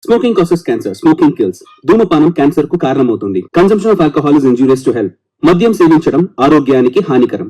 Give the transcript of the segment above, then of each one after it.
Smoking causes cancer. Smoking kills. ధూమపానం cancer కు కారణమవుతుంది. Consumption of alcohol is injurious to health. మద్యం సేవించడం ఆరోగ్యానికి హానికరం.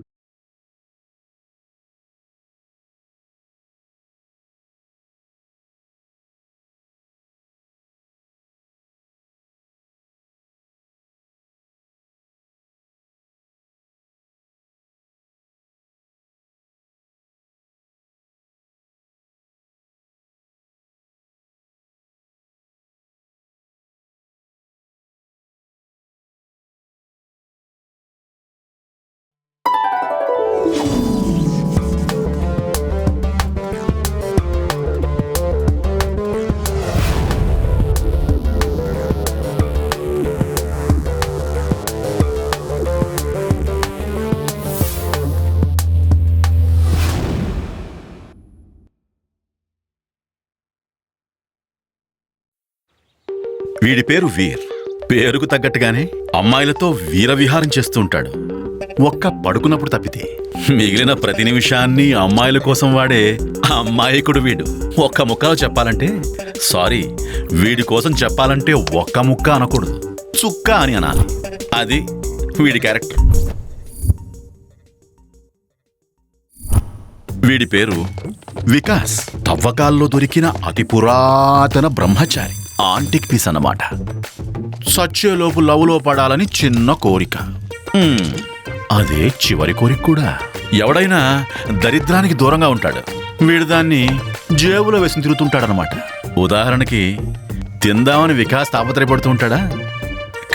వీడి పేరు వీర్. పేరుకు తగ్గట్టుగానే అమ్మాయిలతో వీరవిహారం చేస్తూ ఉంటాడు. ఒక్క పడుకున్నప్పుడు తప్పితే మిగిలిన ప్రతి నిమిషాన్ని అమ్మాయిల కోసం వాడే అమ్మాయికుడు వీడు. ఒక్క ముక్కలో చెప్పాలంటే, సారీ, వీడి కోసం చెప్పాలంటే ఒక్క ముక్క అనకూడదు, చుక్క అని అనాలి. అది వీడి క్యారెక్టర్. వీడి పేరు వికాస్. తవ్వకాల్లో దొరికిన అతి పురాతన బ్రహ్మచారి, ఆంటిక్ పీస్ అన్నమాట. సచ్చేలోపు లవ్లో పడాలని చిన్న కోరిక. అదే చివరి కోరిక కూడా. ఎవడైనా దరిద్రానికి దూరంగా ఉంటాడు, వీడు దాన్ని జేబులో వేసి తిరుగుతుంటాడనమాట. ఉదాహరణకి, తిందామని వికాస్ తాపత్రయపడుతూ ఉంటాడా,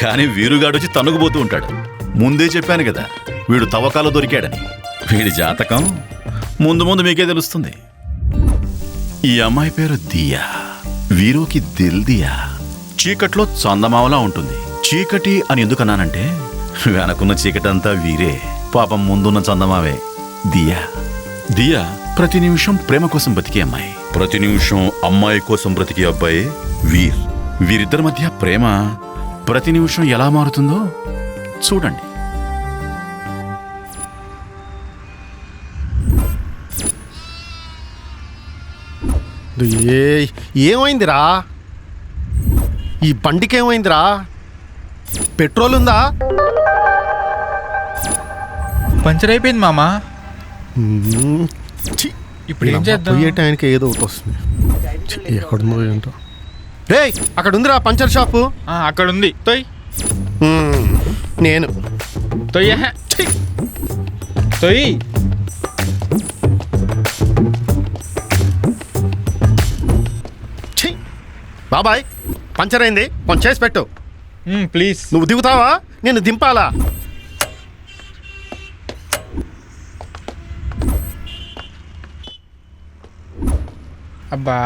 కానీ వీరుగాడొచ్చి తన్నుకుపోతూ ఉంటాడు. ముందే చెప్పాను కదా, వీడు తవ్వకాల్లో దొరికాడని. వీడి జాతకం ముందు ముందు మీకే తెలుస్తుంది. ఈ అమ్మాయి పేరు దియా. వీరుకి దిల్ దియా. చీకట్లో చందమావలా ఉంటుంది. చీకటి అని ఎందుకన్నానంటే, వెనకున్న చీకటంతా వీరే, పాపం ముందున్న చందమావే దియా. దియా ప్రతి నిమిషం ప్రేమ కోసం బతికే అమ్మాయి, ప్రతి నిమిషం అమ్మాయి కోసం బ్రతికే అబ్బాయి వీర్. వీరిద్దరి మధ్య ప్రేమ ప్రతి నిమిషం ఎలా మారుతుందో చూడండి. ఏమైందిరా? ఈ బండికి ఏమైందిరా? పెట్రోల్ ఉందా? పంచర్ అయిపోయింది మామా. ఇప్పుడు ఏం చేద్దాం? పోయే టైంకి ఏదో ఒకటి వస్తుంది. ఎక్కడుందో ఏంటో. రే, అక్కడ ఉందిరా పంచర్ షాపు. అక్కడ ఉంది. తొయ్. నేను తొయ్య తొయ్. బాబాయ్, పంచర్ అయింది, కొంచెం చేసి పెట్టు ప్లీజ్. నువ్వు దిగుతావా? నేను దింపాలా? అబ్బా,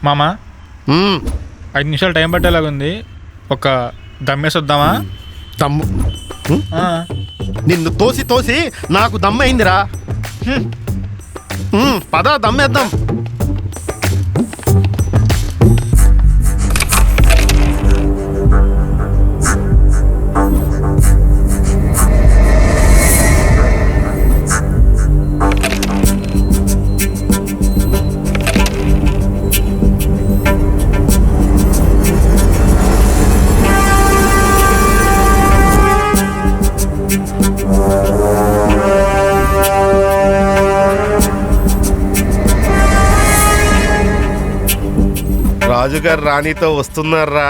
మామా 5 నిమిషాలు టైం పట్టేలాగుంది. ఒక దమ్మేసొద్దామా? దమ్ము నిన్ను తోసి తోసి నాకు దమ్మయిందిరా. పద దమ్మేద్దాం. రాజుగారు రాణితో వస్తున్నారా?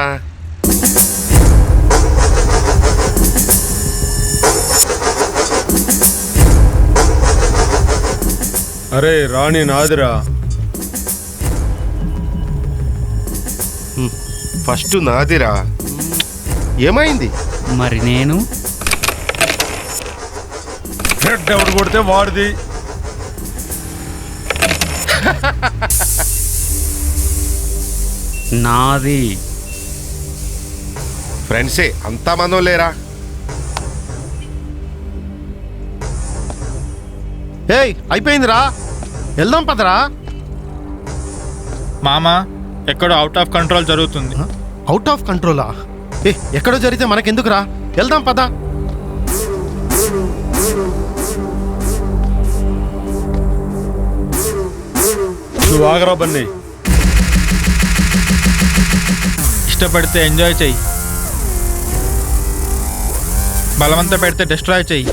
అరే, రాణి నాదిరా. ఫస్ట్ నాదిరా. ఏమైంది మరి? నేను హెడ్ ఎవడు కొడితే వాడిది. నాది. ఫ్రెండ్సే, అంతా మనం లేరా? ఏయ్, అయిపోయిందిరా, వెళ్దాం పదరా. మామా, ఎక్కడో అవుట్ ఆఫ్ కంట్రోల్ జరుగుతుంది. అవుట్ ఆఫ్ కంట్రోలా? ఎక్కడో జరిగితే మనకెందుకురా, వెళ్దాం పద. నువ్వు ఆగరా బన్నీ. ఇష్టపడితే ఎంజాయ్ చెయ్యి, బలవంత పెడితే డిస్ట్రాయ్ చెయ్యి.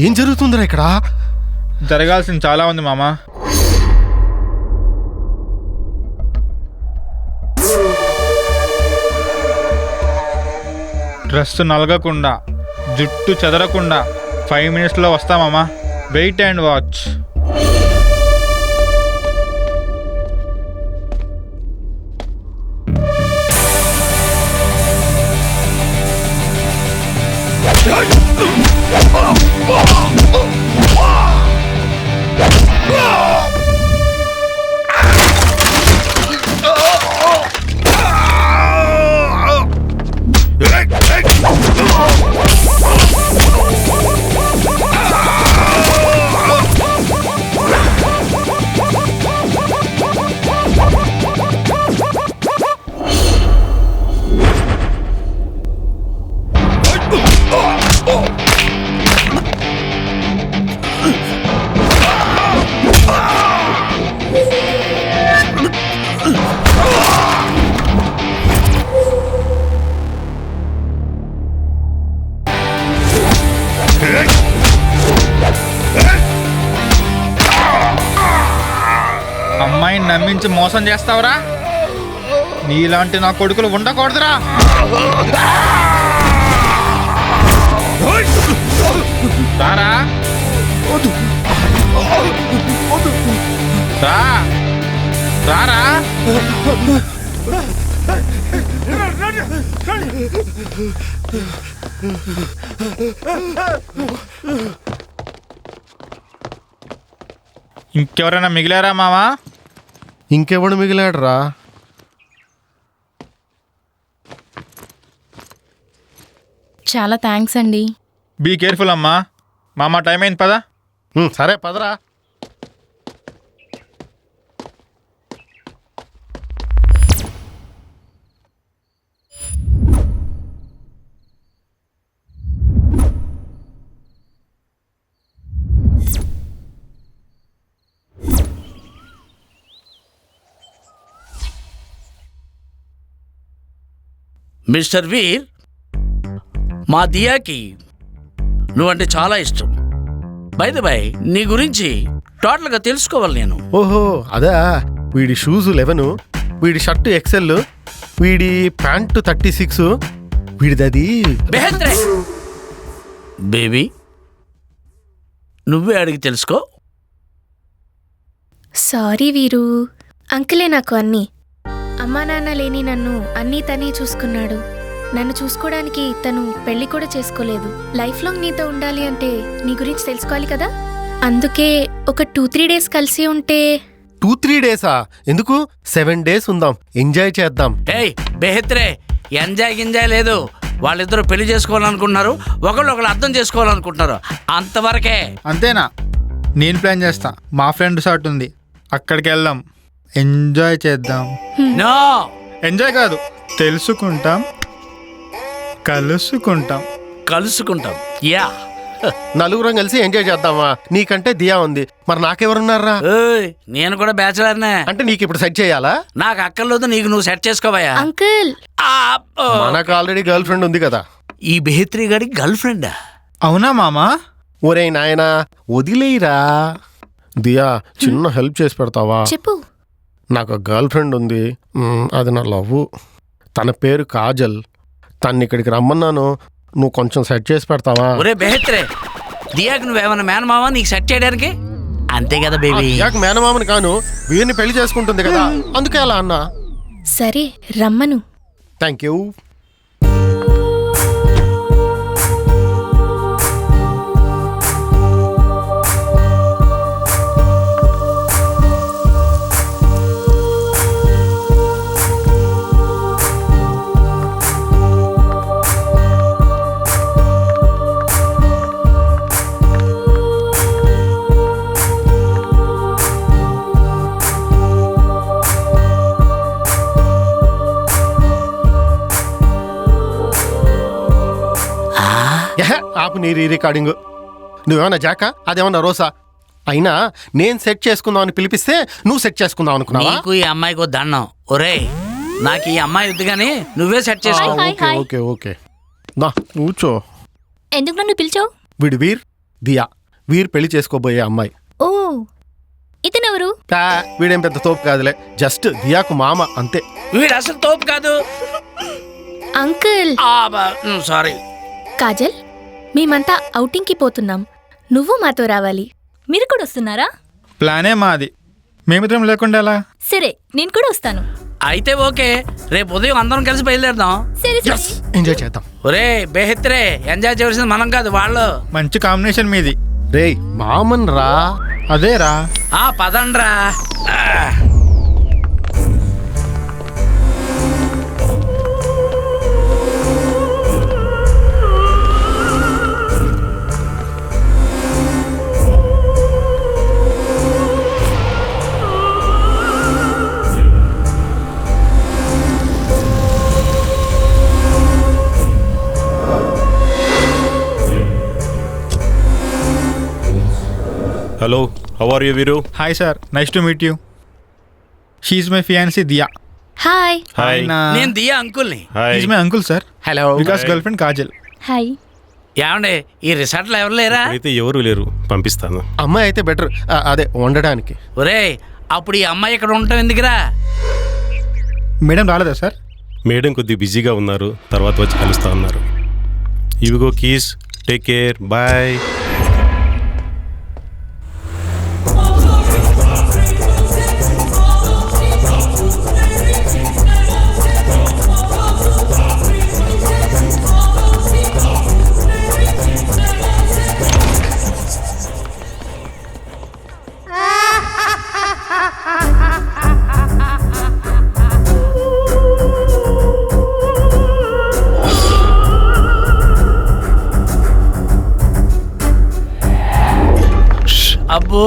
ఏం జరుగుతుందిరా ఇక్కడ? జరగాల్సింది చాలా ఉంది మామా. డ్రెస్ నలగకుండా, జుట్టు చెదరకుండా 5 minutesలో వస్తామమ్మా. Wait and watch. అమ్మాయిని నమ్మించి మోసం చేస్తావురా? నీలాంటి నా కొడుకులు ఉండకూడదురా. రారా, రా రారా. ఇంకెవరైనా మిగిలారా మావా? ఇంకెవడు మిగిలాడురా? చాలా థ్యాంక్స్ అండి. బీ కేర్ఫుల్ అమ్మా. మామ టైం అయింది పదా. సరే పదరా. మిస్టర్ వీర్, మా దియాకి నువ్వంటే చాలా ఇష్టం. బై ద బై, నీ గురించి టోటల్గా తెలుసుకోవాలి నేను. ఓహో అదా. వీడి షూజు 11, వీడి షర్టు XL, వీడి ప్యాంటు 36, వీడిదది. బెహత్రే బేబీ, నువ్వే అడిగి తెలుసుకో. సారీ వీరు, అంకులే నాకు అన్నీ. అమ్మా నాన్న లేని నన్ను అన్నీ తనే చూసుకున్నాడు. నన్ను చూసుకోవడానికి తను పెళ్లి కూడా చేసుకోలేదు. లైఫ్ లాంగ్ నీతో ఉండాలి అంటే నీ గురించి తెలుసుకోవాలి కదా. అందుకే ఒక 2-3 days కలిసి ఉంటే. 2-3 days ఎందుకు? 7 days ఉందాం, ఎంజాయ్ చేద్దాం. ఏయ్ బెహత్రే, ఎంజాయ్ లేదు. వాళ్ళిద్దరూ పెళ్లి చేసుకోవాలనుకుంటున్నారు, ఒకళ్ళు అర్థం చేసుకోవాలనుకుంటున్నారు, అంతవరకే. అంతేనా? నేను ప్లాన్ చేస్తా. మా ఫ్రెండ్ రిసార్ట్ ఉంది, అక్కడికి వెళ్దాం, ఎంజాయ్ చేద్దాం. నో, ఎంజాయ్ కాదు, తెలుసుకుంటాం, కలుసుకుంటాం. యా, నలుగురం కలిసి ఎంజాయ్ చేద్దామా? నీకంటే దియా ఉంది, మరి నాకెవరున్నారా? ఏయ్, నేను కూడా బ్యాచిలర్నే. అంటే నీకు ఇప్పుడు సెట్ చేయాలా? నాకు అక్కర్లేదు, నీకు నువ్వు సెట్ చేసుకోవయ్యా. అంకుల్ మనకు ఆల్రెడీ గర్ల్ ఫ్రెండ్ ఉంది కదా. ఈ బెహత్రి గాడి గర్ల్ ఫ్రెండా? అవునా మామా? ఒరేయ్ నాయనా, వదిలేయిరా. దియా, చిన్న హెల్ప్ చేసి పెడతావా? చెప్పు. నాకు గర్ల్ ఫ్రెండ్ ఉంది, అది నా లవ్. తన పేరు కాజల్. తన్ని ఇక్కడికి రమ్మన్నాను, నువ్వు కొంచెం సెట్ చేసి పెడతావా? ఒరే బెహత్రే, దియాకు నువ్వేమన్నా మేనమావా నీకు సెట్ చేయడానికి? అంతే కదా బేబీ. దియాకు మేనమామని కాను, వీరిని పెళ్లి చేసుకుంటుంది కదా, అందుకే అలా అన్నా. సరే రమ్మను. Thank you. ఆపు నీ రికార్డింగ్. నువ్వేమన్నా జాకా, అదేమన్నా రోసా? అయినా నేను సెట్ చేసుకుందాం అని పిలిపిస్తే నువ్వు సెట్ చేసుకుందాం అనుకున్నావా? నీకు ఈ అమ్మాయికి దండం. ఒరే, నాకు ఈ అమ్మాయి వద్దు కానీ నువ్వే సెట్ చేసుకో. ఓకే ఓకే, నా కూర్చో. ఎందుకు నన్ను పిలిచావు? వీడు దియా, వీరు పెళ్లి చేసుకోబోయే అమ్మాయి. ఓ, ఇతనెవరు? వీడేం పెద్ద తోపు కాదులే, జస్ట్ దియాకు మామ అంతే. వీడు అసలు తోపు కాదు. Uncle sorry. కాజల్, మేమంతా ఔటింగ్కి పోతున్నాం, నువ్వు మాతో రావాలి. మీరు కూడా వస్తున్నారా? ప్లానే మాది, మేమిద్దరం లేకుండా ఎలా? సరే, నేను కూడా వస్తాను. అయితే ఓకే, రేపు ఉదయం అందరం కలిసి బయలుదేరదాం. సరే సరే. ఎంజాయ్ చేద్దాం. ఒరే బెహత్రే, ఎంజాయ్ చేయాల్సింది మనం కాదు, వాళ్ళు. మంచి కాంబినేషన్ మీది. రేయ్ మామన్ రా. అదేరా. పదండ్రా. Hello, how are you Veeru? Hi sir, nice to meet you. She's my fiancee Diya. Hi. Hi. నేను దియా అంకుల్ని. Hi. Is my uncle sir, hello. Vikas girlfriend Kajal. Hi. ఏమండే, ఈ రిసార్ట్లో ఎవరు లేరా? అయితే ఎవరు లేరు, పంపిస్తాను. అమ్మాయి అయితే బెటర్, అదే వండడానికి. ఒరే, అప్పుడు ఈ అమ్మాయి ఇక్కడ ఉండటం ఎందుకురా? మేడం రాలేదా సార్? మేడం కొద్దిగా బిజీగా ఉన్నారు, తర్వాత వచ్చి కలుస్తా ఉన్నారు. ఇవిగో కీస్, టేక్ కేర్, బాయ్. అబ్బో,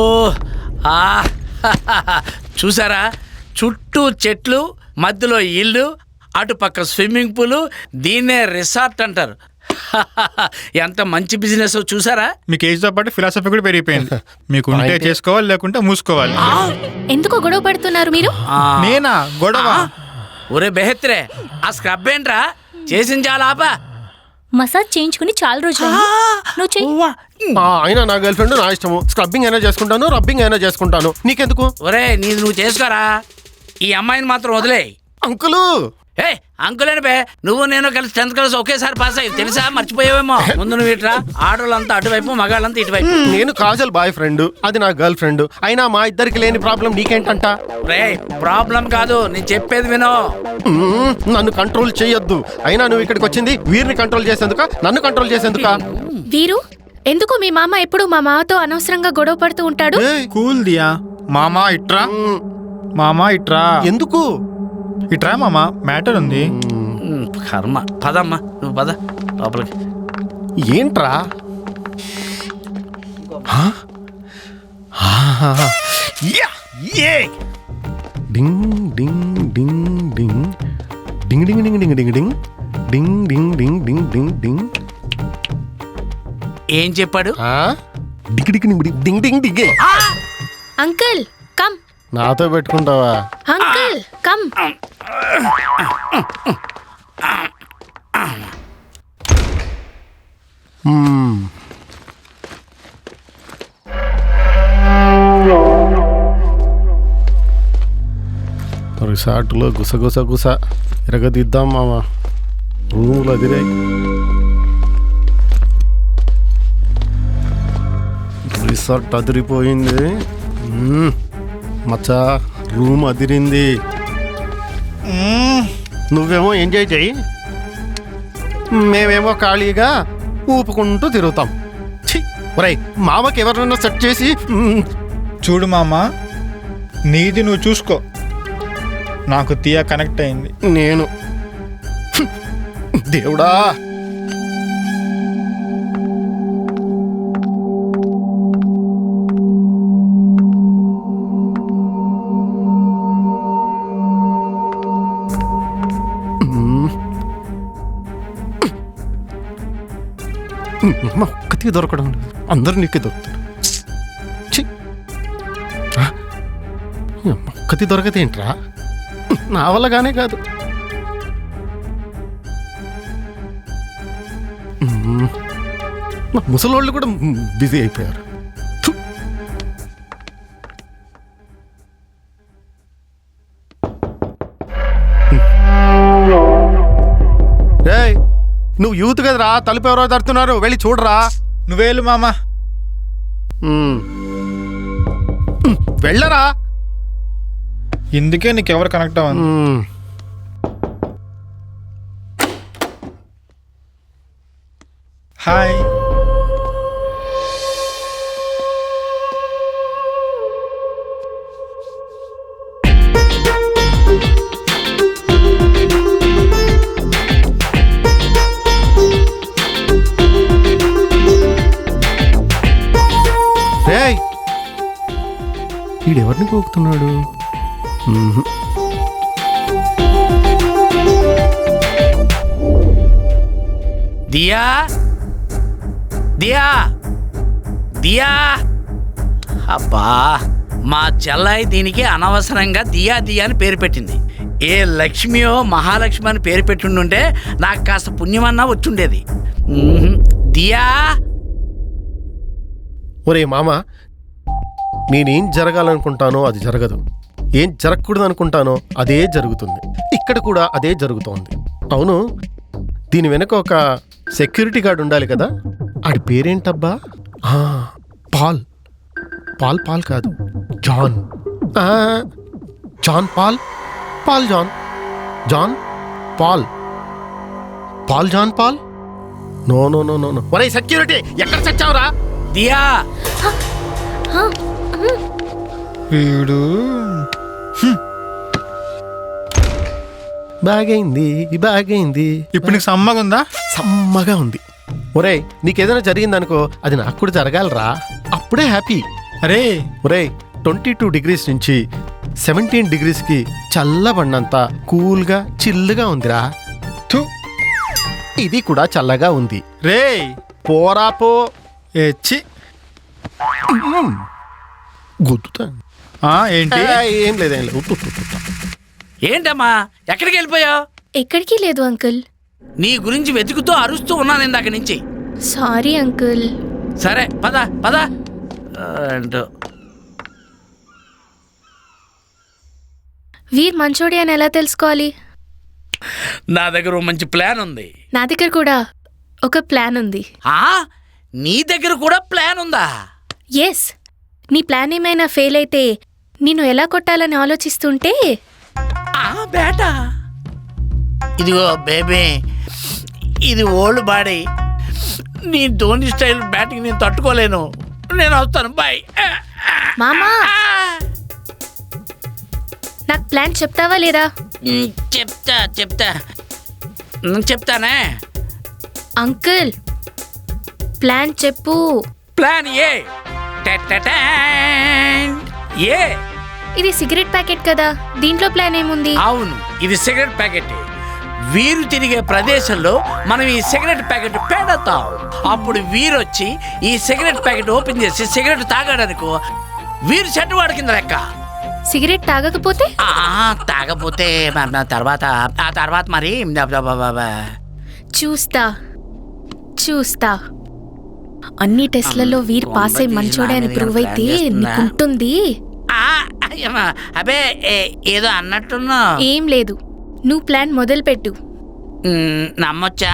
చూసారా? చుట్టూ చెట్లు, మధ్యలో ఇల్లు, అటుపక్క స్విమ్మింగ్ పూలు, దీన్నే రిసార్ట్ అంటారు. ఎంత మంచి బిజినెస్ చూసారా? మీకు ఏజ్తో పాటు ఫిలాసఫీ కూడా పెరిగిపోయింది. మీకు ఉంటే చేసుకోవాలి, లేకుంటే మూసుకోవాలి. ఎందుకో గొడవ పడుతున్నారు మీరు? నేనా గొడవ? ఒరే బెహత్రే, ఆ స్క్రబ్ ఏంట్రా చేసిన చాలా ఆపా. మసాజ్ చేయించుకుని చాలా రోజులు నువ్వు చెయ్యి. అయినా నా గర్ల్ ఫ్రెండ్ నా ఇష్టము. స్క్రబ్బింగ్ అయినా చేసుకుంటాను, రబ్బింగ్ అయినా చేసుకుంటాను, నీకెందుకు? ఒరే, నీది నువ్వు చేసుకోరా, ఈ అమ్మాయిని మాత్రం వదిలే. అంకులు, ఏ అంకులేని బే, నువ్వు నేను కలిసి 10th క్లాస్ ఒకేసారి పాస్ అయ్యి, తెలుసా? మర్చిపోయావేమో. ముందు నువ్వు ఇట్రా, ఆడోళ్ళంతా అటువైపు, మగాళ్ళంతా ఇటువైపు. నేను కాజల్ బాయ్ ఫ్రెండ్, అది నా గర్ల్ ఫ్రెండ్. అయినా మా ఇద్దరికి లేని ప్రాబ్లం నీకేంటంట? రే, ప్రాబ్లం కాదు, నేను చెప్పేది వినో. నన్ను కంట్రోల్ చేయొద్దు. అయినా నువ్వు ఇక్కడికి వచ్చింది వీరిని కంట్రోల్ చేసేందుక, నన్ను కంట్రోల్ చేసేందుక? వీరు ఎందుకు మీ మామ ఎప్పుడు మా మామతో అనవసరంగా గొడవ పడుతూ ఉంటాడు? కూల్ దియా. మామా ఇట్రా, మామా ఇట్రా. ఎందుకు? ఇట్రా మామా, మ్యాటర్ ఉంది. కర్మ. పదమ్మా, నువ్వు పద లోపలికి. ఏంట్రా? హా? యా! ఏ! Ding ding ding ding ding ding ding ding ding ding ding ding ding ding ding ding. ఏం చెప్పాడు? Ding ding ding ding ding ding. Uncle come. నాతో పెట్టుకుంటావా? Uncle come. రిసార్ట్లో గుస ఎరగదిద్దాం మామ. రూములు అదిరే. రిసార్ట్ అదిరిపోయింది. మచ్చా రూమ్ అదిరింది. నువ్వేమో ఎంజాయ్ చెయ్యి, మేమేమో ఖాళీగా ఊపుకుంటూ తిరుగుతాం. ఒరేయ్ మామకి ఎవరినైనా సెట్ చేసి. చూడు మామ, నీది నువ్వు చూసుకో. నాకు తీయ కనెక్ట్ అయింది. నేను దేవుడా. ఒక్కటి దొరకడం లేదు, అందరు నీకే దొరుకుతారు. ఒక్కటి దొరకతే ఏంట్రా? నా వల్లగానే కాదు. ముసలోళ్ళు కూడా బిజీ అయిపోయారు. రేయ్ నువ్వు యూత్ కదరా, తలుపు ఎవరో తడుతున్నారు, వెళ్ళి చూడరా. నువ్వేలు మామ. వెళ్ళరా. ఇందుకే నీకెవరు కనెక్ట్ అవ్వాలి. హాయ్. రేయ్ వీడెవరిని పోగుతున్నాడు? దియా, దియా, దియా. అబ్బా, మా చెల్లాయి దీనికి అనవసరంగా దియా దియా అని పేరు పెట్టింది. ఏ లక్ష్మియో మహాలక్ష్మి అని పేరు పెట్టుండుంటే నాకు కాస్త పుణ్యమన్నా వచ్చుండేది. దియా. ఒరే మామ, నేనేం జరగాలనుకుంటానో అది జరగదు, ఏం జరగకూడదు అనుకుంటానో అదే జరుగుతుంది. ఇక్కడ కూడా అదే జరుగుతోంది. అవును, దీని వెనక ఒక సెక్యూరిటీ గార్డ్ ఉండాలి కదా. ఆడి పేరేంటబ్బా? పాల్. పాల్ పాల్ కాదు, John. John Paul. Paul John. John Paul. Paul John Paul. No no no no no. ఒరే సెక్యూరిటీ, ఎక్కడ చచ్చావురా? దియా. వీడు బాగైంది, బాగైంది. ఇప్పుడు నీకు సమ్మగా ఉందా? సమ్మగా ఉంది. ఒరే నీకేదైనా జరిగిందనుకో, అది నాకు కూడా జరగాలరా, అప్పుడే హ్యాపీ. అరే ఒరే 22 degrees నుంచి 17 degreesకి చల్లబడినంత కూల్గా చిల్లుగా ఉందిరా. థు. ఇది కూడా చల్లగా ఉంది. రే పోరా పో. ఏచ్చి. గుద్దుతా. ఏంటి? ఏం లేదేం లేదు. ఏంటమ్మా, ఎక్కడికి వెళ్ళిపోయావు? ఎక్కడికి లేదు అంకుల్. నీ గురించి వెతుకుతూ అరుస్తూ ఉన్నాను ఇందాక నుంచి. Sorry uncle. సరే పద పద. ఏంటో వీర్ మంచోడి అని ఎలా తెలుసుకోవాలి? నా దగ్గర ఓ మంచి ప్లాన్ ఉంది. నా దగ్గర కూడా ఒక ప్లాన్ ఉంది. నీ దగ్గర కూడా ప్లాన్ ఉందా? ఎస్. నీ ప్లాన్ ఏమైనా ఫెయిల్ అయితే నిన్ను ఎలా కొట్టాలని ఆలోచిస్తుంటే. బేటా, ఇదిగో బేబీ, ఇది ఓల్డ్ బాడీ. నీ ధోని స్టైల్ బ్యాటింగ్ నేను తట్టుకోలేను. నేను వస్తాను, బాయ్. మామా, నాకు ప్లాన్ చెప్తావా లేదా? చెప్తా చెప్తా. చెప్తానే. అంకుల్ ప్లాన్ చెప్పు. Plan A. టటటటాన్. ఏ. ఇది సిగరెట్ ప్యాకెట్ కదా, దీంట్లో ప్లాన్ ఏముంది? అవును, ఇది సిగరెట్ ప్యాకెట్. వీరు తిరిగే ప్రదేశంలో మనం ఈ సిగరెట్ ప్యాకెట్ పెడతాం. అప్పుడు వీరు వచ్చి ఈ సిగరెట్ ప్యాకెట్ ఓపెన్ చేసి సిగరెట్ తాగాడనుకో, వీరు చెడ్డవాడి కింద లెక్క. సిగరెట్ తాగకపోతే? తాగపోతే తర్వాత ఆ తర్వాత మరి చూస్తా చూస్తా. అన్ని టెస్ట్లలో వీర్ పాస్ అయి మంచోడే అని ప్రూవ్ అయితే నీకుంటుంది. అబే ఏదో అన్నట్టున్నా. ఏం లేదు, నువ్వు ప్లాన్ మొదలు పెట్టు. నమ్మొచ్చా?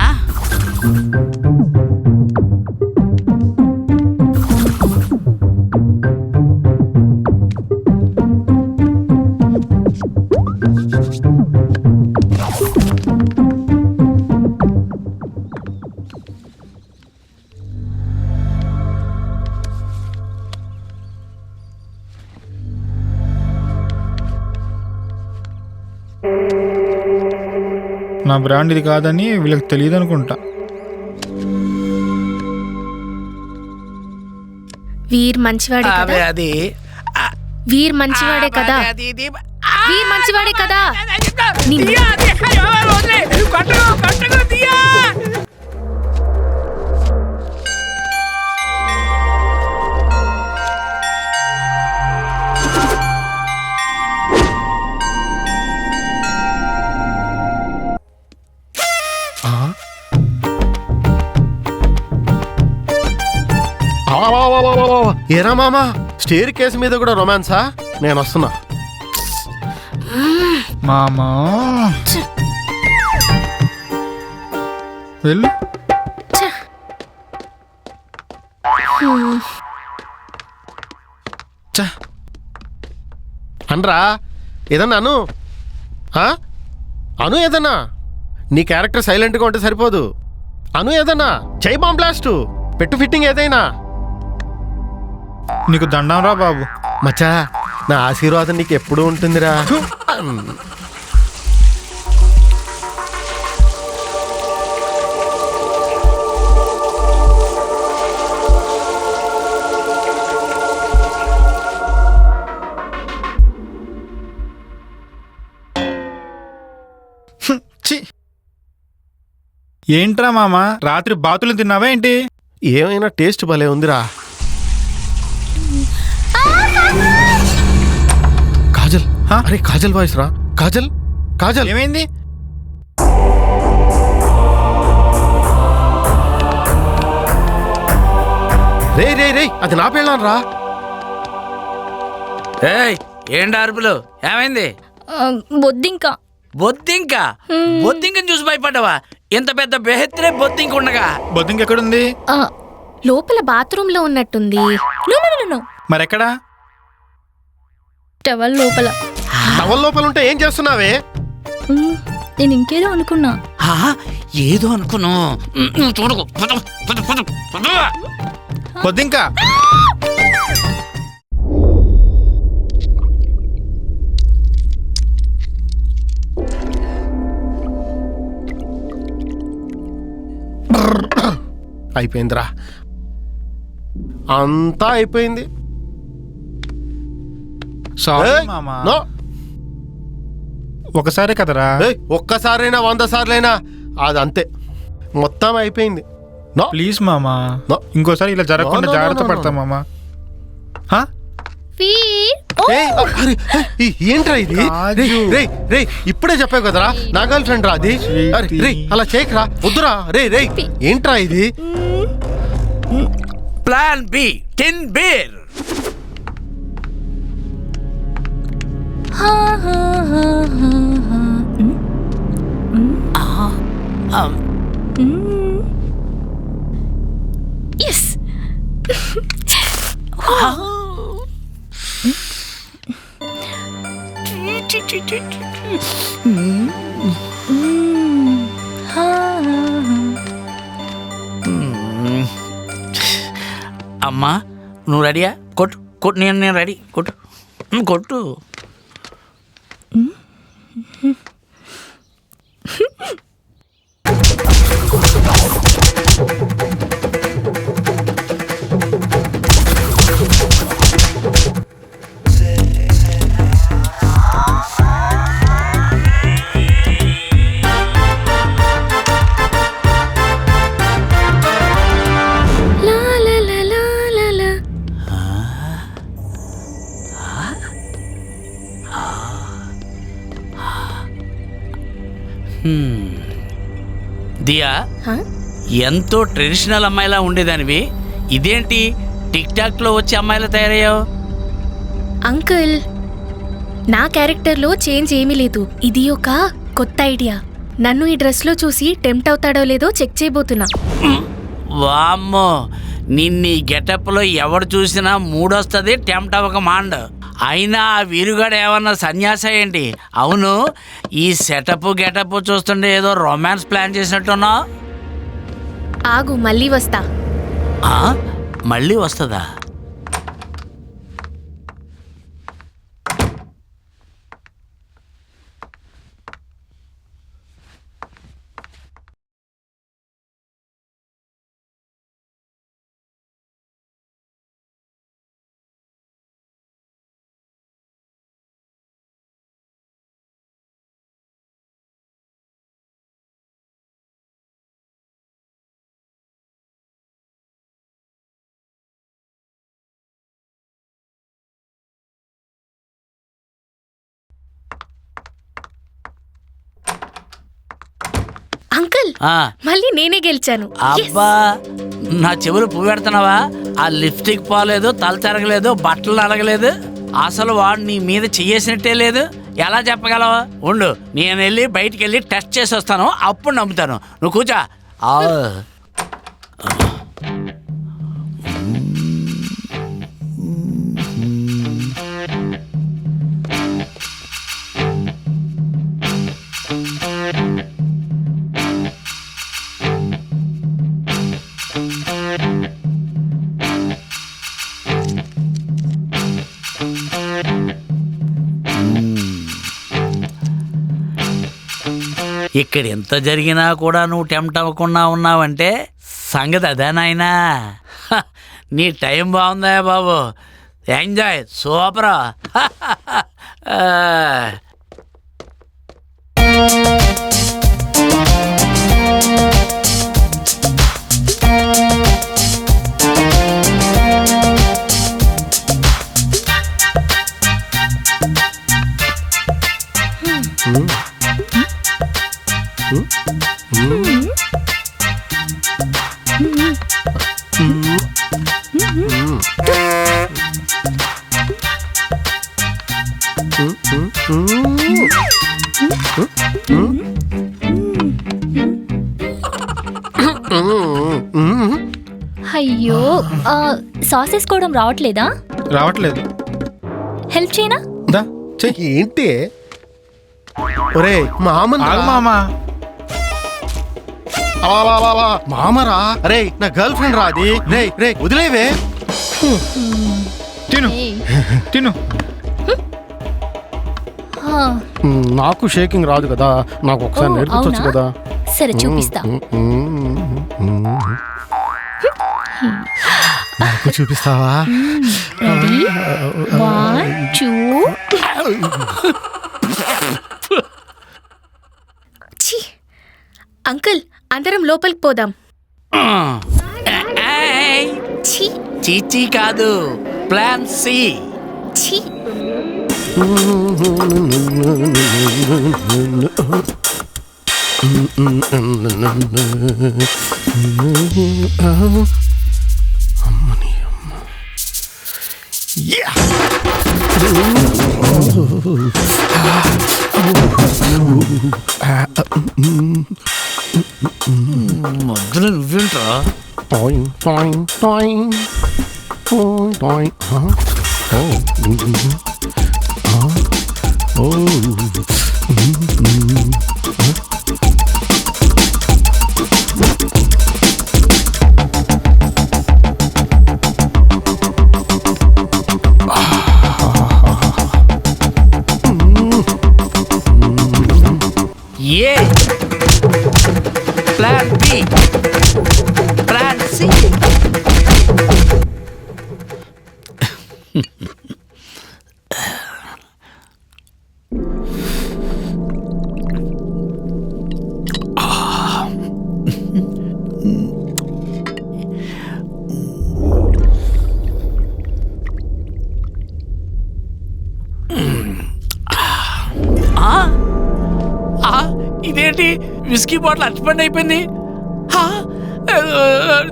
నా బ్రాండ్ ఇది కాదని వీళ్ళకి తెలియదు అనుకుంటా. వీర్ మంచివాడే కదా? అది వీర్ మంచివాడే కదా? వీర్ మంచివాడే కదా? ఏరా మామా, స్టేర్ కేసు మీద కూడా రొమాన్సా? నేను వస్తున్నా. మామా వెళ్ళు. అనరా ఏదన్నా అను. అను ఏదన్నా. నీ క్యారెక్టర్ సైలెంట్గా ఉంటే సరిపోదు. అను ఏదన్నా. చెయ్యి బాంబ్ బ్లాస్ట్ పెట్టు, ఫిట్టింగ్ ఏదైనా. నీకు దండం రా బాబు. మచ్చా, నా ఆశీర్వాదం నీకు ఎప్పుడూ ఉంటుందిరా. ఏంట్రా మామ, రాత్రి బాతులు తిన్నావా ఏంటి? ఏమైనా టేస్ట్ భలే ఉందిరా. కాజల్, అరే కాజల్ వాయిస్ రా. కాజల్, కాజల్ ఏమైంది? రే రే రే, అది నా పెళ్ళాను రా. ఏంటి అరుపులు? ఏమైంది? బొద్దింక. బొద్దింక? బొద్దింకని చూసి భయపడ్డావా? ఇంత పెద్ద బెహెత్రే బొద్దింక ఉండగా. బొద్దింక ఎక్కడుంది? లోపల బాత్రూమ్ లో ఉన్నట్టుంది. మరెక్కడా? టవల్ లోపల. టవల్ లోపల ఉంటే ఏం చేస్తున్నావే? నేను ఇంకేదో అనుకున్నా. ఏదో అనుకున్నా. నువ్వు చూడకు. బొద్దింక అయిపోయిందిరా, అంతా అయిపోయింది. సారీ ఏయ్, మామా. నో. ఒకసారే కదరా. ఒక్కసారైనా 100 సార్లైనా అది అంతే, మొత్తం అయిపోయింది. నో ప్లీజ్ మామా, నో. ఇంకోసారి ఇలా జరగకుండా జాగ్రత్త పడతా మామా. ఏంట్రా ఇది? రే రే, ఇప్పుడే చెప్పావు కదరా నా గర్ల్ ఫ్రెండ్ రా అది. రే అలా చేయకరా, వద్దురా. రే రే, ఏంట్రా ఇది? ప్లాన్ బి, టిన్ బీర్. ఎస్. అమ్మా నువ్వు రెడీయా? కొట్టు కొట్టు. నేను రెడీ. కొట్టు కొట్టు. దియా, హా? ఎంతో ట్రెడిషనల్ అమ్మాయిలా ఉండేదానివి, ఇదేంటి టిక్ టాక్ లో వచ్చి అమ్మాయిలా తయారయ్యావు? అంకుల్, నా క్యారెక్టర్లో చేంజ్ ఏమీ లేదు. ఇది ఒక కొత్త ఐడియా. నన్ను ఈ డ్రెస్లో చూసి టెంప్ట్ అవుతాడో లేదో చెక్ చేయబోతున్నా. వామ్మో, నిన్ను ఈ గెటప్లో ఎవడు చూసినా మూడొస్తుంది, టెంప్ట్ అవ్వక మాండ్. అయినా ఆ వీరుగాడు ఏమన్నా సన్యాస ఏంటి? అవును, ఈ సెటప్ గెటప్ చూస్తుంటే ఏదో రొమాన్స్ ప్లాన్ చేసినట్టున్నావు. ఆగు, మళ్ళీ వస్తా. మళ్ళీ వస్తుందా? అంకుల్, మళ్ళీ నేనే గెలిచాను. అబ్బా, నా చెవులు పువ్వు పెడుతున్నావా? ఆ లిప్స్టిక్ పోలేదు, తల తిరగలేదు, బట్టలు అడగలేదు, అసలు వాడు నీ మీద చెయ్యేసినట్టే లేదు. ఎలా చెప్పగలవా? ఉండు, నేను వెళ్ళి బయటికి వెళ్ళి టెస్ట్ చేసి వస్తాను, అప్పుడు నమ్ముతాను. నువ్వు కూర్చో. ఇక్కడ ఎంత జరిగినా కూడా నువ్వు టెంప్ట్ అవ్వకుండా ఉన్నావంటే సంగతి అదే నాయనా. నీ టైం బాగుందా బాబు? Enjoy, super. అయ్యో, సాస్ వేసుకోవడం రావట్లేదా? రావట్లేదు. హెల్ప్ చేయనా? దా చెయ్యి. ఏంటి ఒరే మామరా? రే, నా గర్ల్ ఫ్రెండ్ రాది. రే రే, వదిలేవే. తిను తిను. నాకు షేకింగ్ రాదు కదా, నాకు ఒకసారి నేర్పించవచ్చు అవునా? కదా. సరే, చూపిస్తా. నాకు చూపిస్తావా? రెడీ? 1 2. అంకుల్, అందరం లోపలికి పోదాం. ఛీ, చీచీ కాదు, ప్లాన్ సి. ఛీ. మొదలు నువ్వేంట్రా? ఏ ప్లాన్ బి, ప్లాన్ సి. ఇదేంటి ఇదేంటి విస్కీ బాటిల్ అర్చిపండి అయిపోయింది.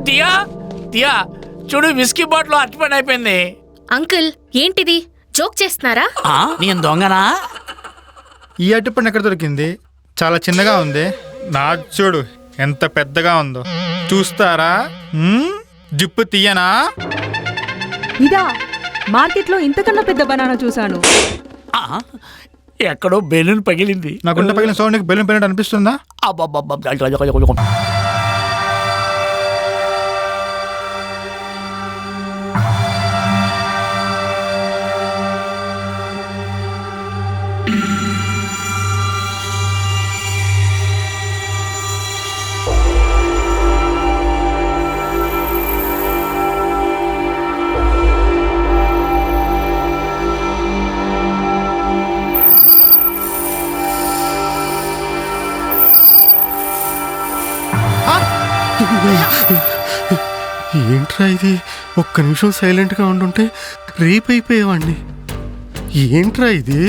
దియా దియా చూడు, విస్కీ బాటిల్ అర్చిపండి అయిపోయింది. అంకుల్ ఏంటిది, జోక్ చేస్తున్నారా? నేను దొంగనా? ఈ అరటిపండు ఎక్కడ దొరికింది? చాలా చిన్నగా ఉంది. నా చూడు ఎంత పెద్దగా ఉందో, చూస్తారా? జిప్పు తీయనా? ఇదా మార్కెట్లో ఇంతకన్నా పెద్ద బనానా చూశాను. ఎక్కడో బెలూన్ పగిలింది. నా గుండె పగిలిన సౌండ్కి బెలూన్ పగిలినట్టు అనిపిస్తుందా? ఏంట్రా ఇది, ఒక్క నిమిషం సైలెంట్గా ఉండుంటే రేప్ అయిపోయేవాడిని. ఏంట్రా ఇది?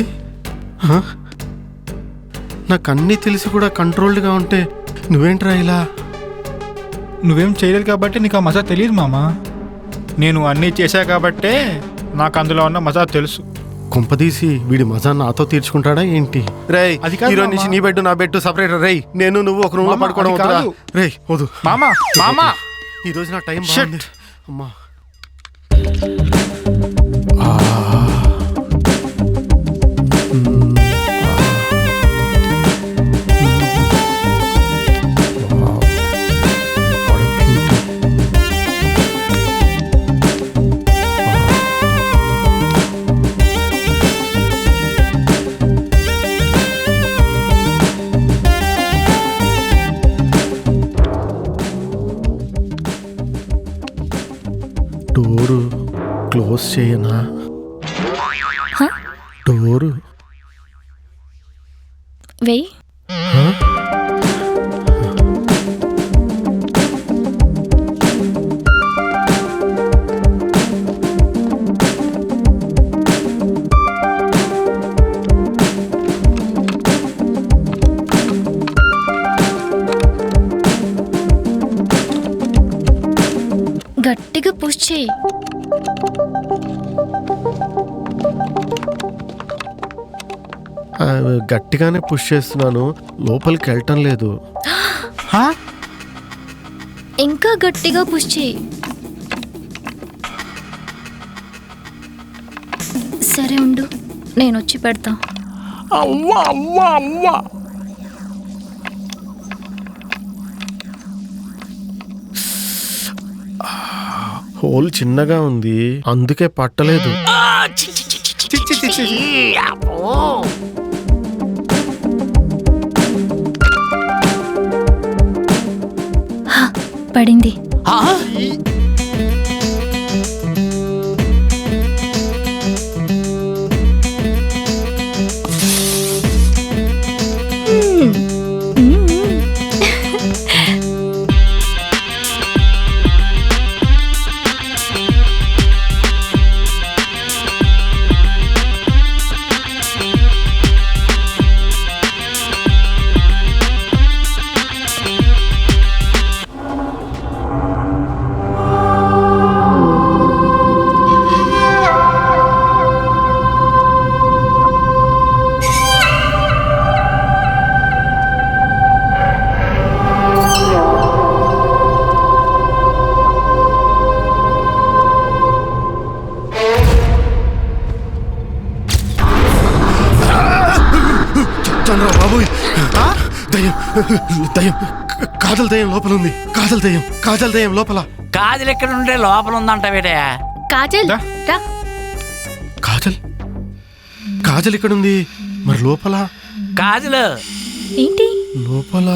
నాకు అన్నీ తెలిసి కూడా కంట్రోల్డ్గా ఉంటే నువ్వేంట్రా ఇలా? నువ్వేం చేయలేదు కాబట్టి నీకు ఆ మజా తెలియదు మామ. నేను అన్నీ చేశా కాబట్టే నాకు అందులో ఉన్న మజా తెలుసు. కొంపదీసి వీడి మజా నాతో తీర్చుకుంటాడా ఏంటి? రేయ్, అది కాదు హీరో నుంచి నీ బెడ్ నా బెడ్ సపరేట్. రేయ్, నేను నువ్వు ఒక రూమ్ లో మామ, పడుకోవడం అది వద్దురా. కాదు. రేయ్ వద్దు మామా మామా ఈ రోజు నా టైం Shit. బాగుంది. అమ్మా డోరు క్లోజ్ చేయనా? డోరు వెయ్యి. గట్టిగా పుష్ చేయి. గట్టిగానే పుష్ చేస్తున్నాను, లోపలికి వెళ్ళటం లేదు. ఇంకా గట్టిగా పుష్ చేయి. సరే ఉండు, నేను వచ్చి పెడతా. అవ్వా అవ్వా అవ్వా. హోల్ చిన్నగా ఉంది, అందుకే పట్టలేదు. పడింది. బాబోయ్, దయ్యం దయ్యం కాజల్ దయ్యం లోపల ఉంది. కాజల్ దయ్యం, కాజల్ దయ్యం లోపల. కాజల్ ఎక్కడ ఉంటే లోపల ఉందంట వేడే. కాజల్ దా. రా. కాజల్ కాజల్ ఇక్కడ ఉంది, మరి లోపల? కాజల్ ఏంటి? లోపల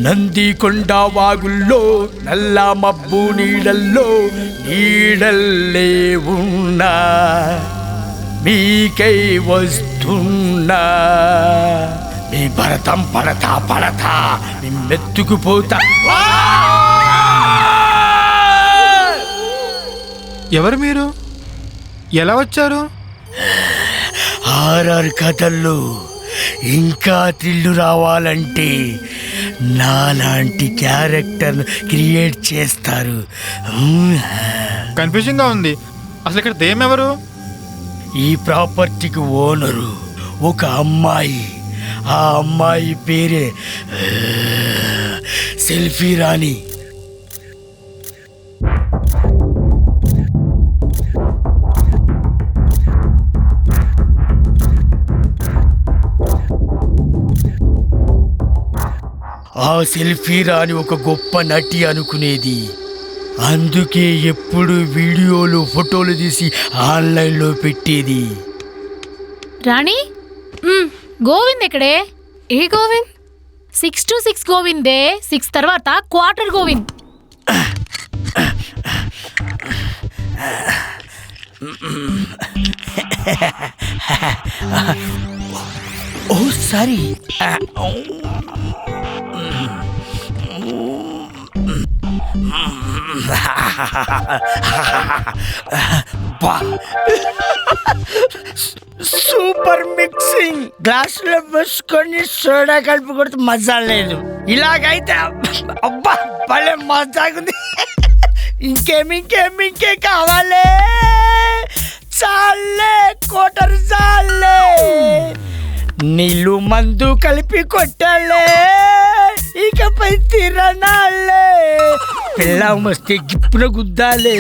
నందికొండ వాగుల్లో నల్ల మబ్బు నీడల్లో నీడల్లే ఉన్నా మీకై వస్తున్నా. మీ భరతం పడతా పడతా నిన్నెత్తుకుపోతా. ఎవరు మీరు? ఎలా వచ్చారు? హారర్ కథల్లో ఇంకా థ్రిల్లు రావాలంటే నాలాంటి క్యారెక్టర్ క్రియేట్ చేస్తారు. కన్ఫ్యూజింగ్ గా ఉంది. అసలు ఇక్కడ దెయ్యం ఎవరు? ఈ ప్రాపర్టీకి ఓనరు ఒక అమ్మాయి. ఆ అమ్మాయి పేరే సెల్ఫీ రాణి. ఆ సెల్ఫీ రాని ఒక గొప్ప నటి అనుకునేది. అందుకే ఎప్పుడు వీడియోలు ఫోటోలు తీసి ఆన్లైన్లో పెట్టేది. రాణి, గోవింద్ ఎక్కడే? ఏ గోవింద్? 6 to 6 గోవిందే. 6 తర్వాత క్వార్టర్ గోవింద్. ఓ సారీ. Super mixing. గ్లాసులో వేసుకొని సోడా కలిపి కొడితే మజా లేదు. ఇలాగైతే అబ్బా భలే మజాగుంది. ఇంకే కావాలి? చాలే కోటర్ చాలే. నీళ్ళు మందు కలిపి కొట్టాలే. ఇకపై తిరణాలే. పిల్లం వస్తే గిప్పున గుద్దాలే.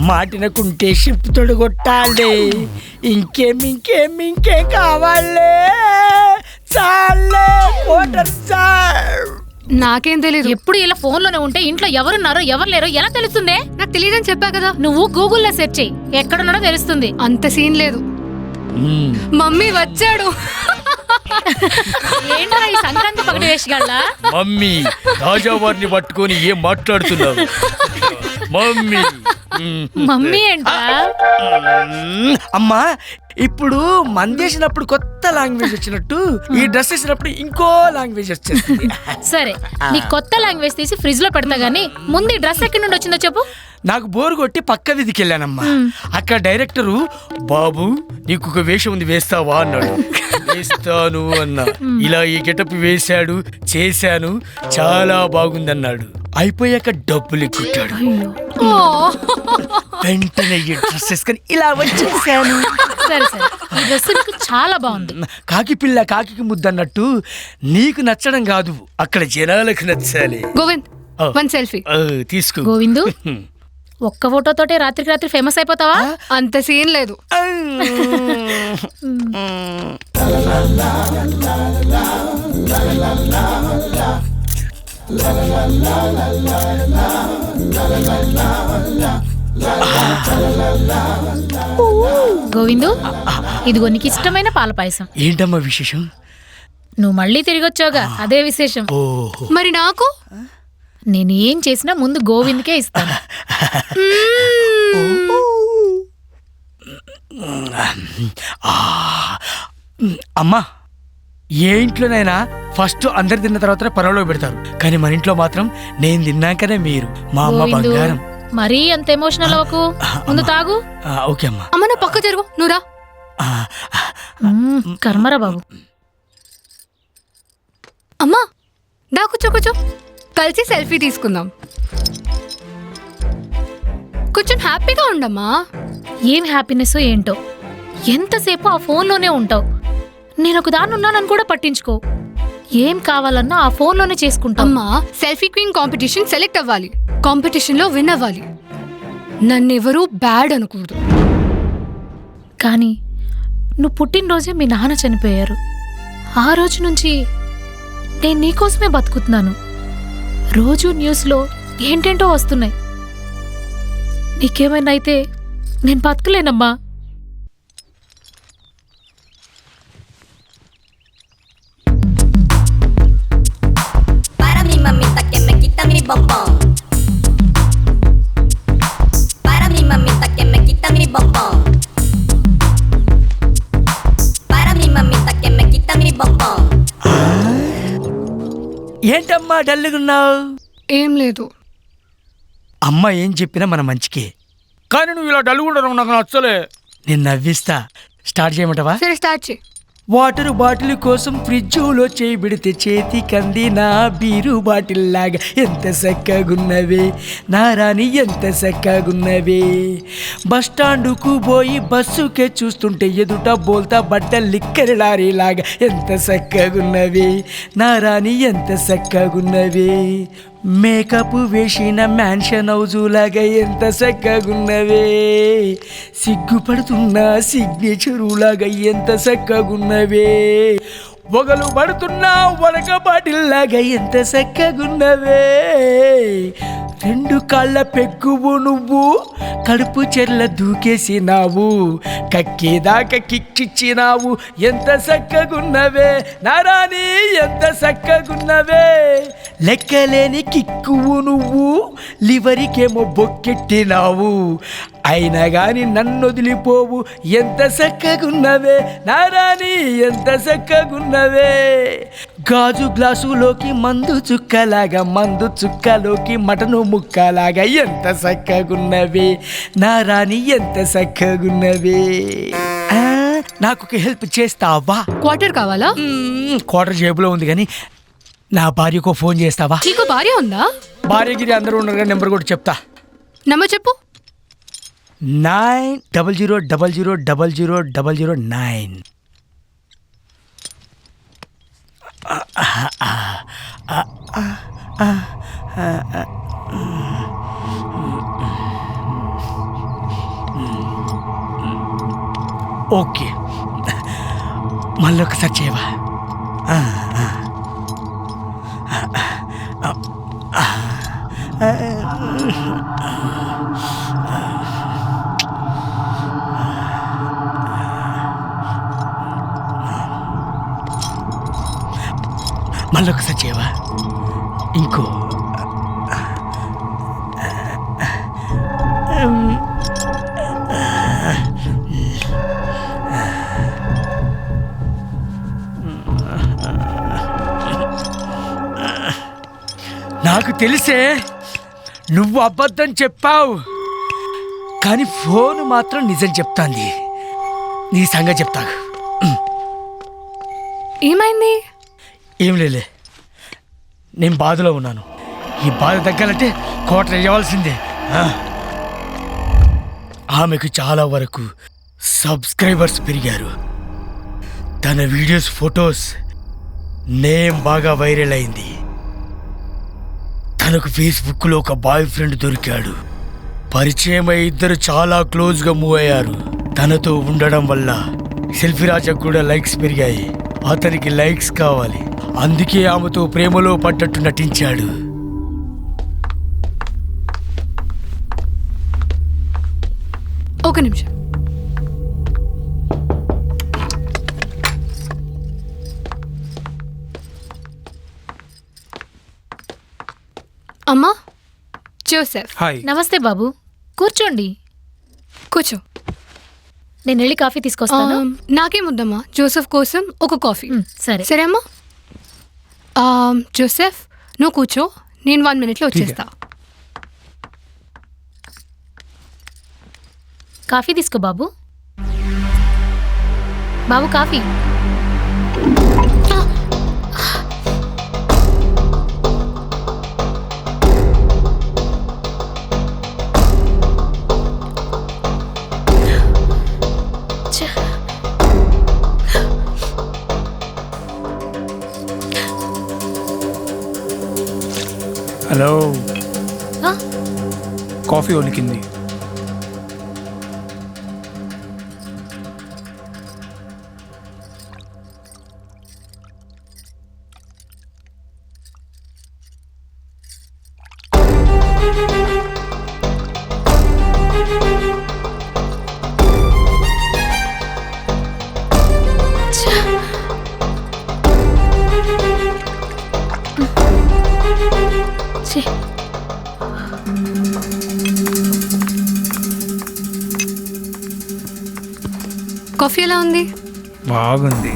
మాటినకుంటే షిప్ తొడగొట్టాలి. ఇంకే కావాలి? చాలే కోటర్ చాలు. నాకేం తెలియదు. ఎప్పుడు ఇలా ఫోన్ లోనే ఉంటే ఇంట్లో ఎవరున్నారో ఎవరు లేరో ఎలా తెలుస్తుంది? నాకు తెలియదని చెప్పా కదా. నువ్వు గూగుల్లో సెర్చ్ చేయి, ఎక్కడున్నాడో తెలుస్తుంది. అంత సీన్ లేదు. మమ్మీ వచ్చాడు. ఏంట్రా ఈ సంక్రాంతి పగటి వేషగాళ్ళ? మమ్మీ రాజావారిని పట్టుకొని ఏం మాట్లాడుతున్నావు? మమ్మీ ఏంట్రా? అమ్మా, ఇప్పుడు మందేసినప్పుడు కొత్త లాంగ్వేజ్ వచ్చినట్టు ఈ డ్రెస్ వేసినప్పుడు ఇంకో లాంగ్వేజ్ వచ్చేస్తుంది. సరే, నీ కొత్త లాంగ్వేజ్ తీసి ఫ్రిడ్జ్ లో పెడతా గానీ ముందు ఈ డ్రెస్ ఎక్కడి నుండి వచ్చిందో చెప్పు. నాకు బోరు కొట్టి పక్క వీధికి వెళ్ళానమ్మా. అక్కడ డైరెక్టరు బాబు నీకు ఒక వేషం ఉంది వేస్తావా అన్నాడు. వేస్తాను అన్నా. ఇలా ఈ గెటప్ వేశాడు, చేశాను, చాలా బాగుందన్నాడు. అయిపోయాక డబ్బులు ఎక్కుట్టాడు. వెంటనే ఈ డ్రెస్ వేసుకొని ఇలా వచ్చేసాను. సరే సరే, ఈ డ్రెస్ నీకు చాలా బాగుంది. కాకి పిల్ల కాకి ముద్దన్నట్టు నీకు నచ్చడం కాదు, అక్కడ జనాలకు నచ్చాలి. గోవింద్, వన్ సెల్ఫీ తీసుకో. గోవిందు, ఒక్క ఫోటోతోటే రాత్రికి రాత్రి ఫేమస్ అయిపోతావా? అంత సీన్ లేదు. గోవిందు, ఇదిగో నీకు ఇష్టమైన పాల పాయసం. ఏంటమ్మా విశేషం? నువ్వు మళ్ళీ తిరిగి వచ్చావుగా, అదే విశేషం. మరి నాకు? నేను ఏం చేసినా ముందు గోవింద్కే ఇస్తాను. అమ్మా, ఏ ఇంట్లోనైనా ఫస్ట్ అందరు తిన్న తర్వాత పరవలో పెడతారు, కానీ మన ఇంట్లో మాత్రం నేను తిన్నాకనే మీరు. మా అమ్మ గోవిందు, బంగారం. మరీ అంత ఎమోషనల్ అవ్వకు. ముందు తాగు. ఓకే అమ్మా. అమ్మ, నా పక్క జరుగు. నువ్వురా. కర్మరా బాబు. అమ్మా, దా కూర్చో. కలిసి సెల్ఫీ తీసుకుందాం. కొంచెం హ్యాపీగా ఉండమ్మా. ఏం హ్యాపీనెస్ ఏంటో, ఎంతసేపు ఆ ఫోన్లోనే ఉంటావు. నేను ఒక దాన్ని ఉన్నానని కూడా పట్టించుకో. ఏం కావాలన్నా ఆ ఫోన్లోనే చేసుకుంటా. అమ్మా, సెల్ఫీ క్వీన్ కాంపిటీషన్ సెలెక్ట్ అవ్వాలి, కాంపిటీషన్లో విన్ అవ్వాలి. నన్నెవరూ బ్యాడ్ అనకూడదు. కానీ నువ్వు పుట్టినరోజే మీ నాన్న చనిపోయారు. ఆ రోజు నుంచి నేను నీకోసమే బతుకుతున్నాను. రోజు న్యూస్లో ఏంటేంటో వస్తున్నాయి. నీకేమైనా అయితే నేను బతకలేనమ్మా. Para mi mamita que me quita mi bombón. Para mi mamita que me quita mi bombón. Para mi mamita que me quita mi bombón. ఏంటమ్మా డల్లుగున్నావు? ఏం లేదు. అమ్మ ఏం చెప్పినా మన మంచికే. కానీ నువ్వు ఇలా డల్గుండడం నాకు నచ్చలే. నేను నవ్విస్తా. స్టార్ట్ చేయమంటావా? సరే స్టార్ట్ చేయి. వాటర్ బాటిల్ కోసం ఫ్రిడ్జ్లో చేయబెడితే చేతి కందిన బీరు బాటిల్ లాగా ఎంత చక్కగున్నవే నా రాణి, ఎంత చక్కగున్నవే. బస్ స్టాండుకు పోయి బస్సుకే చూస్తుంటే ఎదుట బోల్తా బట్ట లిక్కర్ లారీ లాగా ఎంత చక్కగున్నవే నా రాణి, ఎంత చక్కగున్నవే. మేకప్ వేసిన మ్యాన్షన్ హౌజు లాగా ఎంత చక్కగున్నవే. సిగ్గుపడుతున్న సిగ్నేచరు లాగా ఎంత చక్కగున్నవే. పొగలు పడుతున్నా వడక బాటిల్లాగా ఎంత చక్కగున్నవే. 2 కాళ్ళ పెక్కువు నువ్వు కడుపు చెర్ల దూకేసినావు, కక్కేదాకా కిక్కిచ్చినావు, ఎంత చక్కగున్నవే నారాణి, ఎంత చక్కగున్నవే. లెక్కలేని కిక్కువు నువ్వు లివరికేమో బొక్కెట్టినావు, అయినా గాని నన్ను వదిలిపోవు, ఎంత చక్కగున్నవే నారాణి, ఎంత చక్కగున్నవే. గాజు గ్లాసులోకి మందు చుక్కలాగా, మందు చుక్కలోకి మటను ముక్కలాగా ఎంత చక్కగున్నవే నారాణి, ఎంత చక్కగున్నవే. నాకు ఒక హెల్ప్ చేస్తావా? క్వార్టర్ కావాలా? క్వార్టర్ జేబులో ఉంది కానీ నా భార్యకు ఫోన్ చేస్తావా? నీకు భార్య ఉందా? భార్యగిరి అందరూ ఉన్నారు కానీ నెంబర్ కూడా చెప్తా. నంబర్ చెప్పు. 900000009. ఓకే, మళ్ళీ ఒకసారి చేయవా? మళ్ళీ ఒకసారి చేయవా? ఇంకో నాకు తెలిసే నువ్వు అబద్ధం చెప్పావు, కానీ ఫోన్ మాత్రం నిజం చెప్తాంది. నీ సంగతి చెప్తాను. ఏమైంది? ఏం లేలే, నేను బాధలో ఉన్నాను. ఈ బాధ తగ్గాలంటే క్వార్టర్ ఇవ్వాల్సిందే. ఆమెకు చాలా వరకు సబ్స్క్రైబర్స్ పెరిగారు. తన వీడియోస్, ఫొటోస్, నేమ్ బాగా వైరల్ అయింది. తనకు ఫేస్బుక్లో ఒక బాయ్ ఫ్రెండ్ దొరికాడు. పరిచయం అయి ఇద్దరు చాలా క్లోజ్గా మూవ్ అయ్యారు. తనతో ఉండడం వల్ల సెల్ఫీ రాజాకు కూడా లైక్స్ పెరిగాయి. అతనికి లైక్స్ కావాలి, అందుకే ఆమెతో ప్రేమలో పడ్డట్టు నటించాడు. ఒక నిమిషం. అమ్మా, జోసెఫ్. నమస్తే బాబు, కూర్చోండి. కూర్చో. నేను వెళ్ళి కాఫీ తీసుకొస్తాను. నాకేముద్దమ్మా, జోసెఫ్ కోసం ఒక కాఫీ. సరే సరే అమ్మా. జోసెఫ్, నువ్వు కూర్చో, నేను 1 minute వచ్చేస్తా. కాఫీ తీసుకో బాబు. బాబు కాఫీ. హలో, కాఫీ ఒలికింది. కాఫీ ఎలా ఉంది? బాగుంది.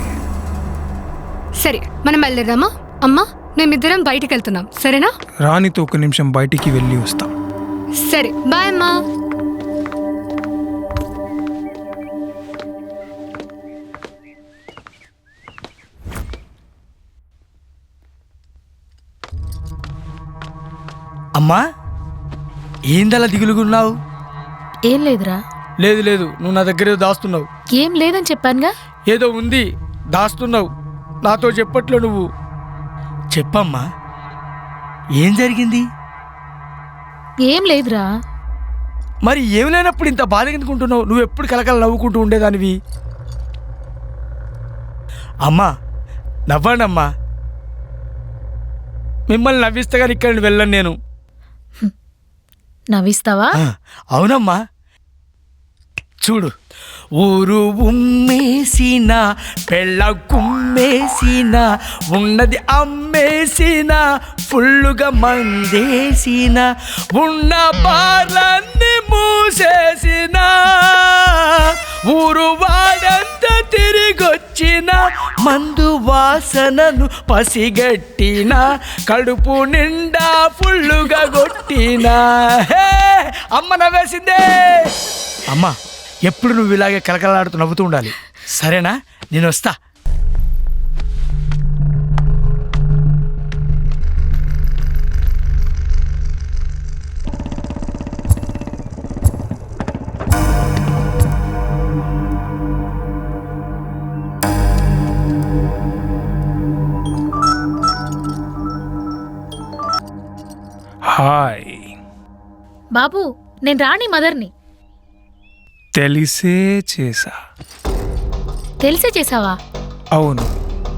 సరే, మనం బయలుదేరదామా? అమ్మా, మేమిద్దరం బయటికి వెళ్తున్నాం, సరేనా? రాణితో 1 నిమిషం బయటికి వెళ్ళి వస్తాం. సరే, బాయ్ అమ్మా. అమ్మా ఏందలా దిగులుగున్నావు? ఏం లేదురా. లేదు లేదు, నువ్వు నా దగ్గర ఏదో దాస్తున్నావు. ఏం లేదని చెప్పానుగా. ఏదో ఉంది, దాస్తున్నావు. నాతో చెప్పట్లో నువ్వు. చెప్పమ్మా, ఏం జరిగింది? ఏం లేదురా. మరి ఏం లేనప్పుడు ఇంత బాధ ఎందుకుంటున్నావు? నువ్వు ఎప్పుడు కలకల నవ్వుకుంటూ ఉండేదానివి. అమ్మా నవ్వండమ్మా, మిమ్మల్ని నవ్విస్తే కానీ ఇక్కడ నుండి వెళ్ళను నేను. నవ్విస్తావా? అవునమ్మా. చూడు, ఊరు ఉమ్మేసిన పెళ్ళ కుమ్మేసిన ఉన్నది అమ్మేసిన ఫుల్లుగా మందేసిన ఉన్న బార్లన్నీ మూసేసిన ఊరు వాడంతా తిరిగొచ్చిన మందు వాసనను పసిగట్టిన కడుపు నిండా ఫుల్లుగా కొట్టిన. అమ్మ నవ్వేసిందే. అమ్మా, ఎప్పుడు నువ్వు ఇలాగే కలకలాడుతూ నవ్వుతూ ఉండాలి, సరేనా? నేను వస్తా. హాయ్ బాబు, నేను రాణి మదర్ని. తెలిసే చేసా. తెలిసే చేసావా? అవును,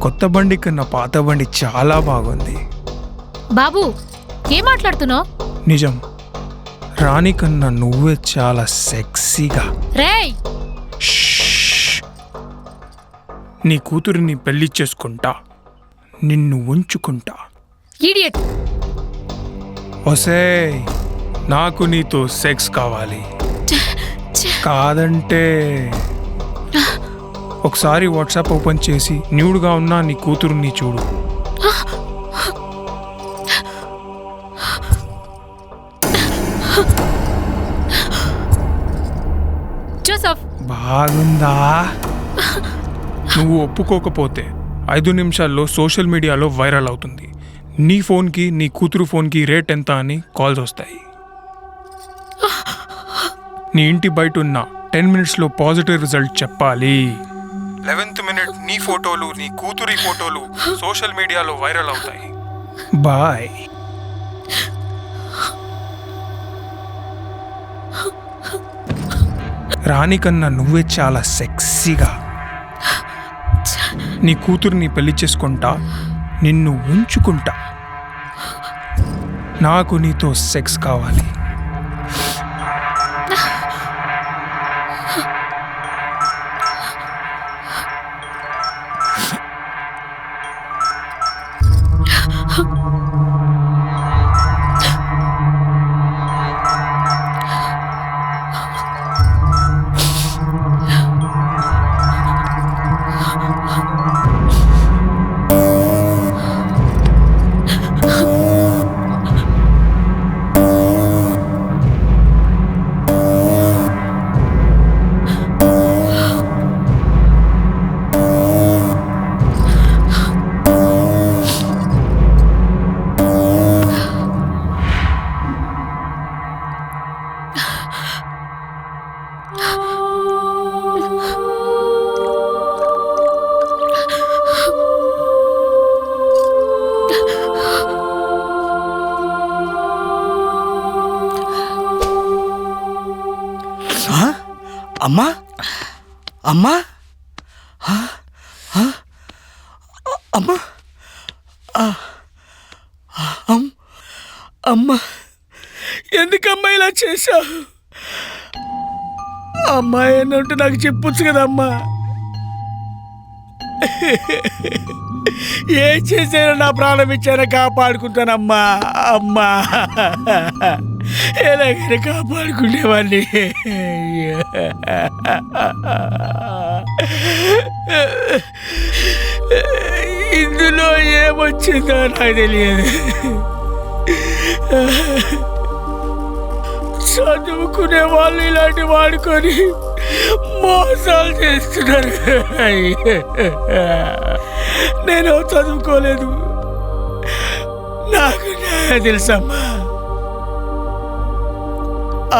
కొత్త బండి కన్నా పాత బండి చాలా బాగుంది. బాబు, ఏం మాట్లాడుతున్నావు? నిజం, రాణి కన్నా నువ్వే చాలా సెక్సీగా. రేయ్, నీ కూతురిని పెళ్లి చేసుకుంటా, నిన్ను ఉంచుకుంటా. ఈడియట్. ఒసేయ్, నాకు నీతో సెక్స్ కావాలి. కాదంటే ఒకసారి వాట్సాప్ ఓపెన్ చేసి న్యూడ్గా ఉన్న నీ కూతురుని చూడు. జోసఫ్, బాగుందా? నువ్వు ఒప్పుకోకపోతే 5 నిమిషాల్లో సోషల్ మీడియాలో వైరల్ అవుతుంది. నీ ఫోన్కి నీ కూతురు ఫోన్కి రేట్ ఎంత అని కాల్స్ వస్తాయి. నీ ఇంటి బయట ఉన్న 10 మినిట్స్లో పాజిటివ్ రిజల్ట్ చెప్పాలి. 11th మినిట్ నీ ఫోటోలు నీ కూతురి ఫోటోలు సోషల్ మీడియాలో వైరల్ అవుతాయి. బాయ్. రాణి కన్నా నువ్వే చాలా సెక్సీగా. నీ కూతుర్ని పెళ్లి చేసుకుంటా, నిన్ను ఉంచుకుంటా. నాకు నీతో సెక్స్ కావాలి. అమ్మా అమ్మా అమ్మా అమ్మా, ఎందుకమ్మా ఇలా చేశావు? అమ్మా ఏంటంటే నాకు చెప్పొచ్చు కదమ్మా. ఏం చేశానో నా ప్రాణం ఇచ్చానో కాపాడుకుంటానమ్మా. అమ్మా, ఎలాగైనా కాపాడుకునేవాడిని. ఇందులో ఏమొచ్చిందో నాకు తెలియదు. చదువుకునే వాళ్ళు ఇలాంటి వాడుకొని మోసాలు చేస్తున్నారు. నేను చదువుకోలేదు, నాకు తెలుసమ్మా.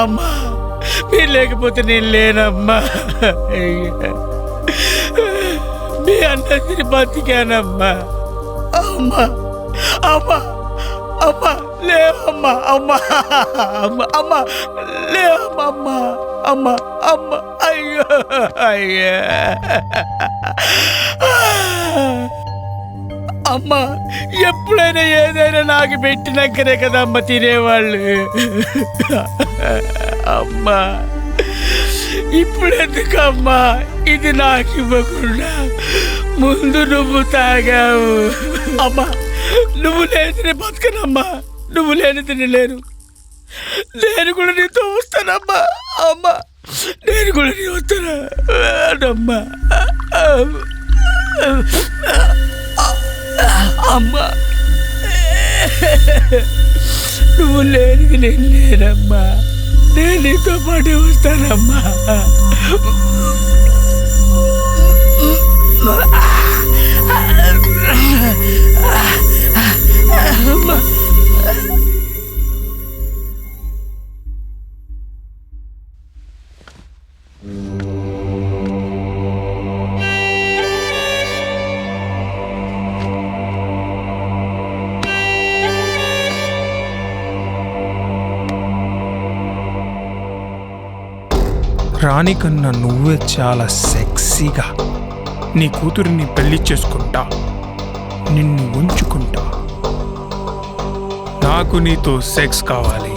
అమ్మా మీరు లేకపోతే నేను లేనమ్మా. అయ్యా. మీ అన్నది బతికానమ్మా. అమ్మా అమ్మా అమ్మా లేవమ్మా. అమ్మా అమ్మా అమ్మా లేవమ్మా. అమ్మా అమ్మా అయ్యో అయ్యా. అమ్మా ఎప్పుడైనా ఏదైనా నాకు పెట్టినాకనే కదా అమ్మ తినేవాళ్ళు. అమ్మా ఇప్పుడు ఎందుకమ్మా ఇది నాకు ఇవ్వకుండా ముందు నువ్వు తాగావు? అమ్మా నువ్వు లేనిది బతకనమ్మా. నువ్వు లేనిది లేను. నేను కూడా నీతో వస్తానమ్మా. అమ్మా నేను కూడా నీ వస్తానమ్మా. అమ్మా నువ్వు లేనిది నేను లేనమ్మా. నేను నీతో పాటే వస్తానమ్మా. అమ్మా రాణి కన్నా నువ్వే చాలా సెక్సీగా. నీ కూతురిని పెళ్లి చేసుకుంటా, నిన్ను ఉంచుకుంటా. నాకు నీతో సెక్స్ కావాలి.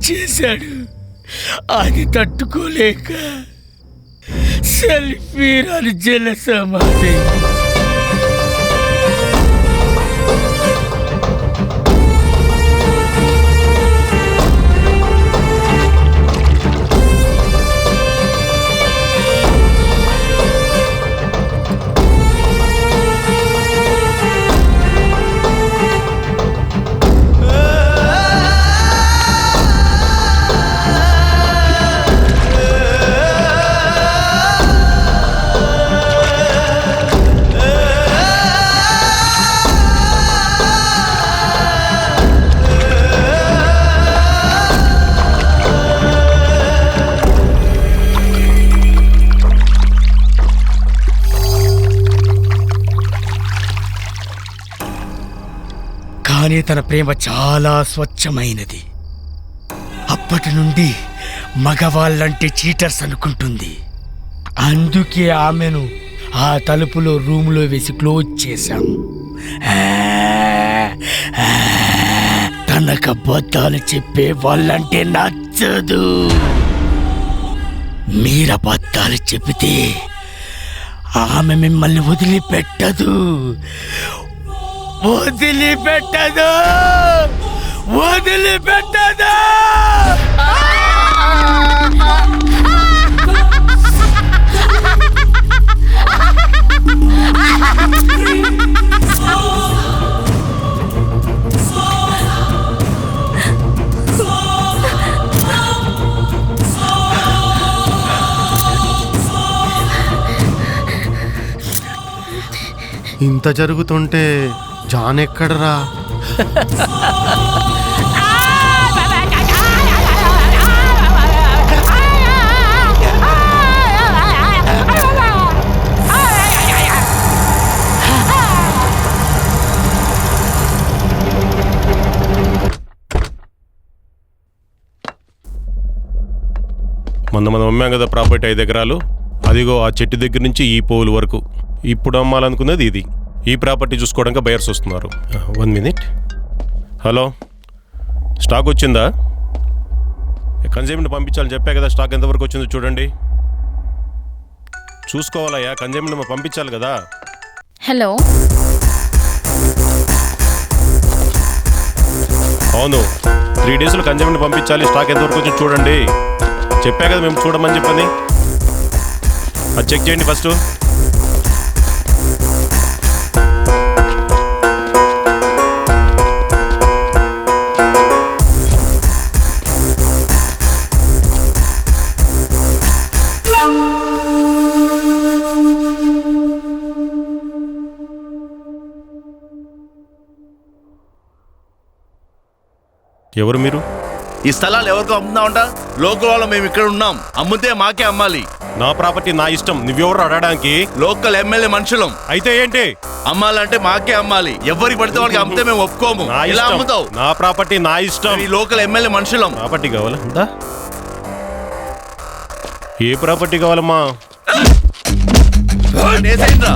చేశాడు. అది తట్టుకోలేక సెల్ఫీ రాని జలసమాధి. కానీ తన ప్రేమ చాలా స్వచ్ఛమైనది. అప్పటి నుండి మగవాళ్ళంటే చీటర్స్ అనుకుంటుంది. అందుకే ఆమెను ఆ తలుపులో రూములో వేసి క్లోజ్ చేశాం. తనకు అబద్ధాలు చెప్పే వాళ్ళంటే నచ్చదు. మీరు అబద్ధాలు చెబితే ఆమె మిమ్మల్ని వదిలిపెట్టదు. వదిలిపెట్టదు. వదిలిపెట్టదు. ఇంత జరుగుతుంటే జాన్ ఎక్కడరా? మనం అమ్మాం కదా ప్రాపర్టీ 5 ఎకరాలు. అదిగో ఆ చెట్టు దగ్గర నుంచి ఈ పోలు వరకు. ఇప్పుడు అమ్మాలనుకున్నది ఇది. ఈ ప్రాపర్టీ చూసుకోవడానికి బయర్స్ వస్తున్నారు. 1 మినిట్. హలో, స్టాక్ వచ్చిందా? కన్జ్యూమర్ని పంపించాలని చెప్పా కదా. స్టాక్ ఎంతవరకు వచ్చిందో చూడండి. చూసుకోవాలయ్యా, కన్జ్యూమర్ని పంపించాలి కదా. హలో, అవును, 3 డేస్లో కన్జ్యూమర్ని పంపించాలి. స్టాక్ ఎంతవరకు వచ్చిందో చూడండి. చెప్పా కదా మేము చూడమని చెప్పని. అది చెక్ చేయండి ఫస్ట్. ఎవరు మీరు? ఈ స్థలాలు ఎవరికో అమ్ముదామంట? లోకల్ వాళ్ళం మేము ఇక్కడ ఉన్నాం, అమ్ముతే మాకే అమ్మాలి. నా ప్రాపర్టీ నా ఇష్టం, నువ్వెవరు అడగడానికి? లోకల్ ఎమ్మెల్యే మనుషులం. అయితే ఏంటి? అమ్మాలంటే మాకే అమ్మాలి, ఎవరికి పడితే వాళ్ళకి అమ్మితే మేము ఒప్పుకోము. నా ఇలా ఇష్టం. అమ్ముతావు? నా ప్రాపర్టీ నా ఇష్టం. ఈ లోకల్ ఎమ్మెల్యే మనుషులం. ప్రాపర్టీ కావాలా? దా. ఏ ప్రాపర్టీ కావాలమ్మా? నేసేయండిరా.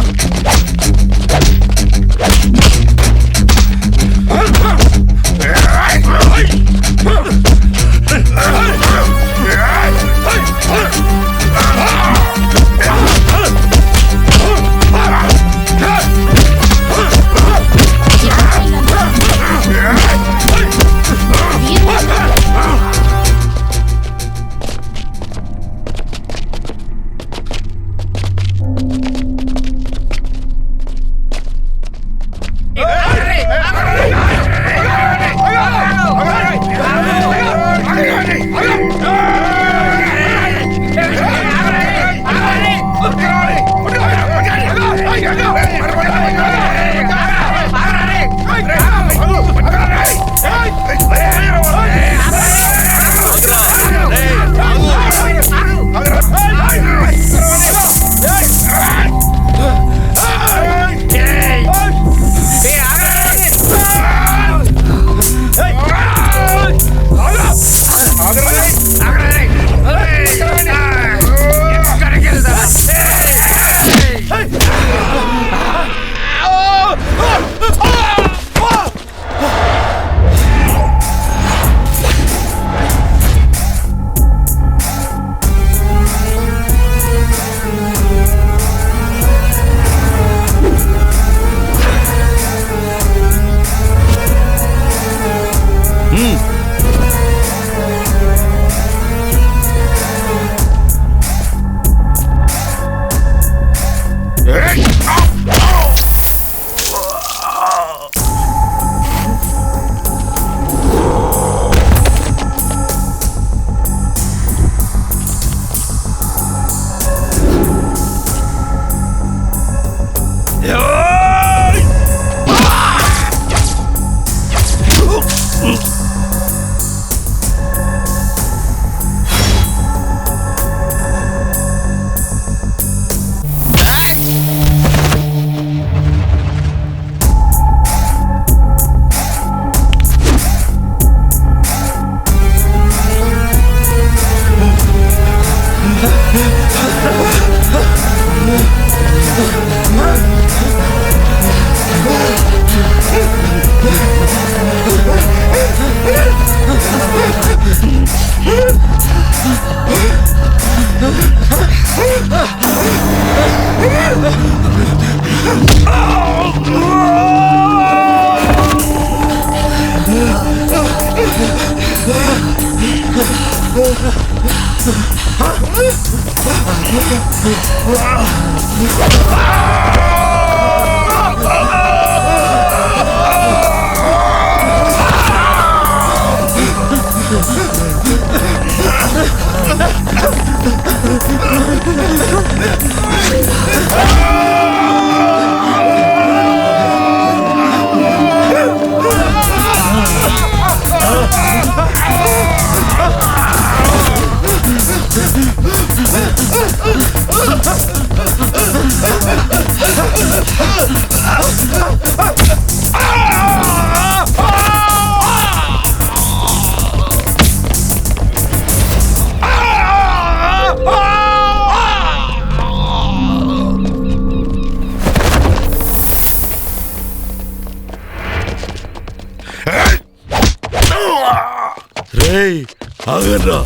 ఆగర్రా,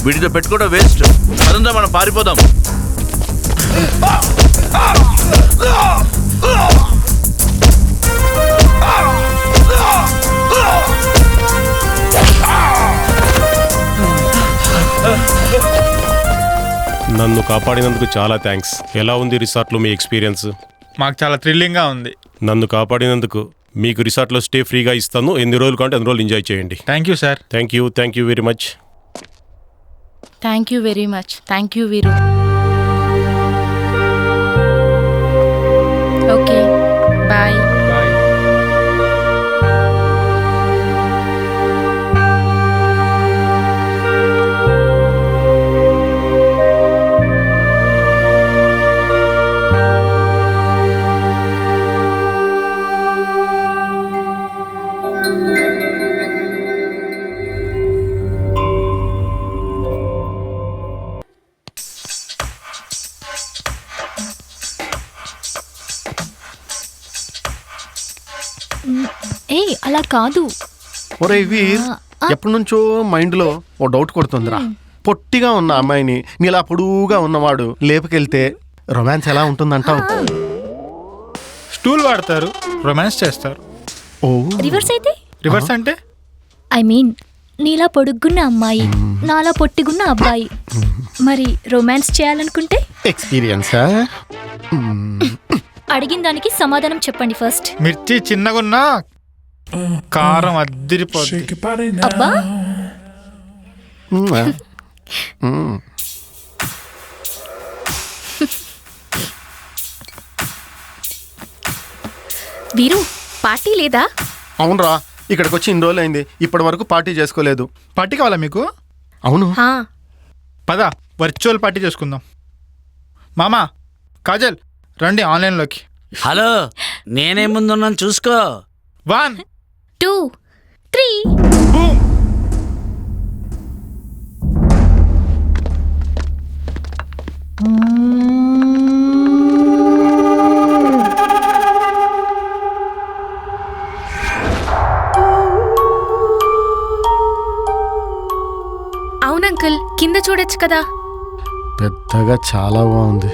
వీటితో పెట్టుకోవడం వేస్ట్. అదంతా మనం పారిపోదాం. నన్ను కాపాడినందుకు చాలా థ్యాంక్స్. ఎలా ఉంది రిసార్ట్లో మీ ఎక్స్పీరియన్స్? మాకు చాలా థ్రిల్లింగ్గా ఉంది. నన్ను కాపాడినందుకు మీకు రిసార్ట్లో స్టే ఫ్రీగా ఇస్తాను. ఎన్ని రోజులు కంటే అన్ని రోజులు ఎంజాయ్ చేయండి. Thank you sir. Thank you very much. Thank you very much. Thank you Veeru. Okay bye. Bye. కాదు. ఒరే వీర్, ఎప్పటి నుంచో మైండ్లో ఓ డౌట్ కొడుతుందిరా. పొట్టిగా ఉన్న అమ్మాయిని నీలా పొడువుగా ఉన్నవాడు లేపుకెళ్తే రొమాన్స్ ఎలా ఉంటుందంటావు? స్టూల్ వాడతారు, రొమాన్స్ చేస్తారు. ఓ రివర్స్ అయితే? రివర్స్ అంటే ఐ మీన్ నీలా పొడుగున్న అమ్మాయి, నాలా పొట్టిగున్న అబ్బాయి, మరి రొమాన్స్ చేయాలనుకుంటే? ఎక్స్పీరియన్సా? అడిగిన దానికి సమాధానం చెప్పండి ఫస్ట్. మిర్చి చిన్నగున్నా కారం అద్దిరిపోద్ది. అబ్బా, వీరు పార్టీ లేదా? అవునరా, ఇక్కడికి వచ్చి ఇన్ని రోజులు అయింది, ఇప్పటి వరకు పార్టీ చేసుకోలేదు. పార్టీ కావాలా మీకు? అవును. పద వర్చువల్ పార్టీ చేసుకుందాం. మామా, కాజల్ రండి ఆన్లైన్లోకి. హలో, నేనే ముందున్నాను చూసుకో. 1 2 3 బూమ్. అవును అంకుల్, కింద చూడొచ్చు కదా. పెద్దగా చాలా బాగుంది.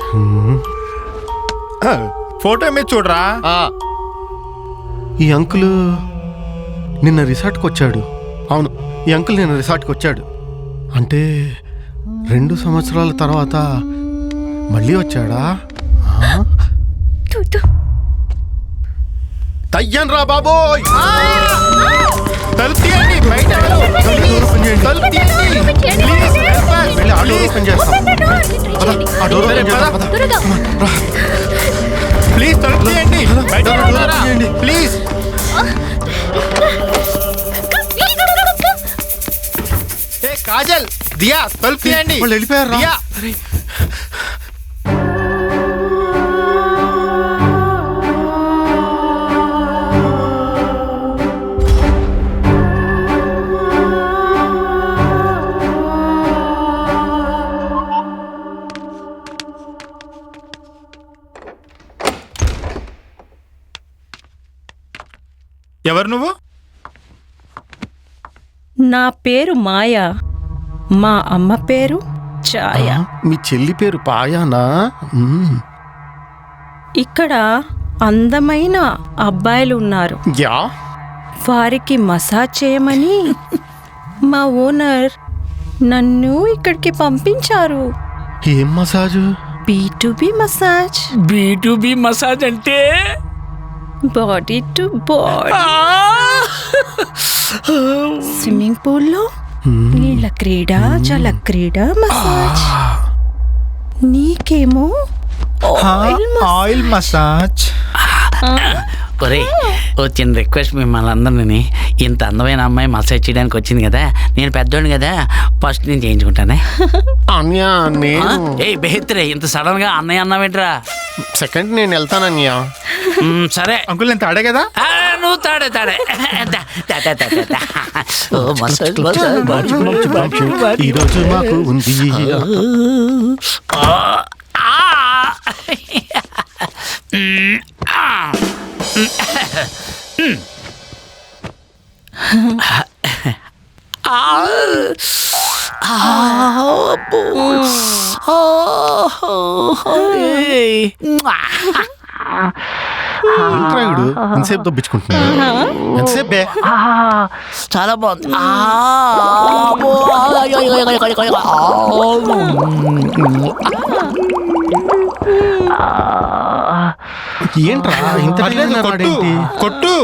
ఫోటో మీద చూడరా. ఈ అంకుల్ నిన్న రిసార్ట్కి వచ్చాడు. అవును, ఈ అంకుల్ నిన్న రిసార్ట్కి వచ్చాడు. అంటే 2 సంవత్సరాల తర్వాత మళ్ళీ వచ్చాడా? తయ్యన్ రా బాబోయ్! తలుపు తీయండి, బయట ఎవరు? తలుపు తీయండి. Please, help us. వెళ్ళి ఆ డోర్ ఓపెన్ చేస్తాం. ఆ డోర్ ఓపెన్ చేస్తాం, పద. ప్లీజ్ తలుపు తీయండి, బయట ఎవరు ఉన్నారా? ప్లీజ్. ఏ కాజల్, దియా తలుపు తీయండి. వాళ్ళు వెళ్ళిపోయారు. దియా. ఎవరు నువ్వు? నా పేరు మాయా, మా అమ్మ పేరు ఛాయా. మీ చెల్లి పేరు పాయానా? ఇక్కడ అందమైన అబ్బాయిలు ఉన్నారు. యా, వారికి మసాజ్ చేయమని మా ఓనర్ నన్ను ఇక్కడికి పంపించారు. ఏం massage? B2B massage. B2B massage అంటే బాడీ టు బాడీ. స్విమ్మింగ్ పూల్లో నీళ్ళ క్రీడ, జల క్రీడ మసాజ్. నీకేమో ఆయిల్ మసాజ్. ఒరే, వచ్చిన రిక్వెస్ట్ మిమ్మల్ని అందరినీ, ఇంత అందమైన అమ్మాయి మసాజ్ చేయడానికి వచ్చింది కదా, నేను పెద్దోడిని కదా, ఫస్ట్ నేను చేయించుకుంటానే. అన్యా, నేను ఏ బెహత్రే, ఇంత సడన్ గా అన్నయ్య అన్నావేంట్రా? సెకండ్ నేను వెళ్తానన్యా. సరే అంకుల్ నేను తాడే కదా. నువ్వు తాడే తాడే. ఈరోజు మాకు ఉంది. ఏంట్రాయుడు ఎంతసేపు దొబ్బించుకుంటున్నాడు? ఎంతసేపు బే? చాలా బాగుంది. ఏంట్రా ఇంత కొట్టు కొట్టు.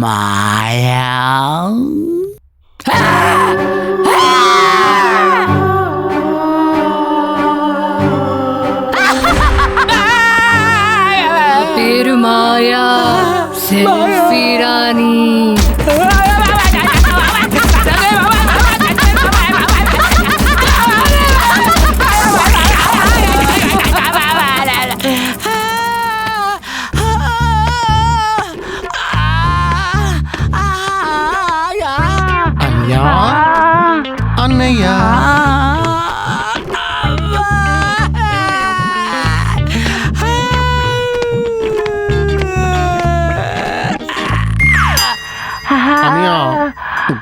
మాయా పేరు మాయా, సెల్ఫీ రాణి. అన్యా,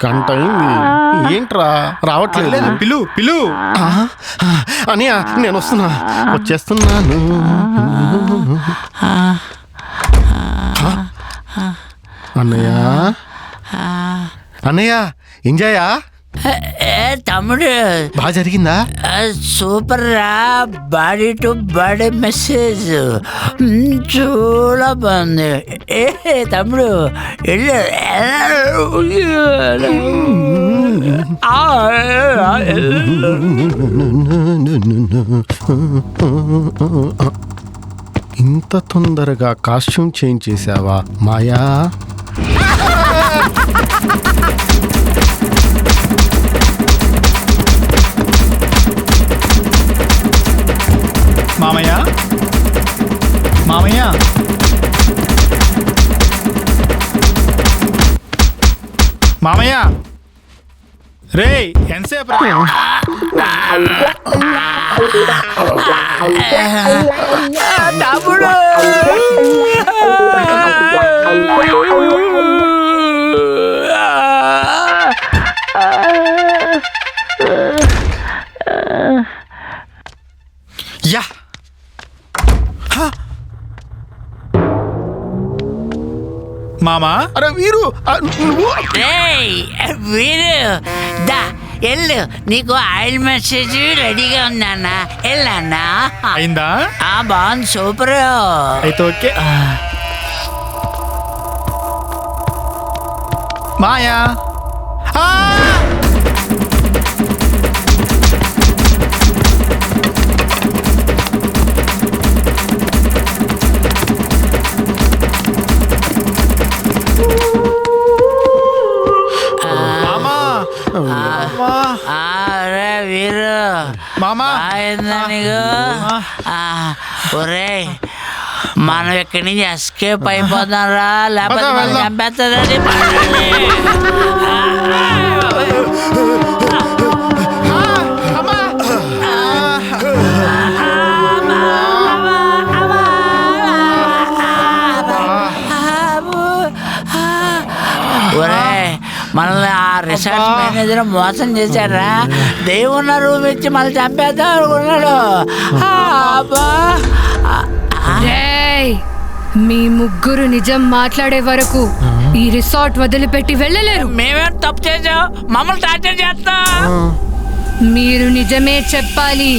గంట అయింది, ఏంట్రా రావట్లేదు? పిలు పిలు. అని నేను వచ్చేస్తున్నాను. అన్నయ్య అన్నయ్య ఎంజాయా? తమ్ముడు బాగా జరిగిందా? సూపర్ రా, బాడీ టు బాడీ మెసేజ్ చాలా బాగుంది. తమ్ముడు ఇంత తొందరగా కాస్ట్యూమ్ చేంజ్ చేసావా మాయా? మామయ్య మామయ్య మామయ్య రే ఎంతసేపు తమ్ముడు యా మామా. అరే వీరు వీరు దా ఎల్లు, నీకు ఆయిల్ మెసేజ్ రెడీగా ఉందన్న. ఎల్లన్నా అయిందా? బాగుంది, సూపర్. అయితే ఓకే. మాయా వీరు మామా నీకు. ఒరే మనం ఇక్కడి నుంచి ఎస్కేప్ అయిపోదాం రా, లేకపోతే మనం చంపేస్తారని. ఒరే మనల్ని ఆ రిసార్ట్ మేనేజర్ మోసం చేశారా, దేవున్న రూమ్ ఇచ్చి మళ్ళీ చంపేద్దాం అనుకున్నాడు. మీ ముగ్గురు నిజం మాట్లాడే వరకు ఈ రిసార్ట్ వదిలిపెట్టి వెళ్ళలేరు. మేమేం తప్పు చేసాం, మమ్మల్ని టార్చర్ చేస్తా. మీరు నిజమే చెప్పాలి,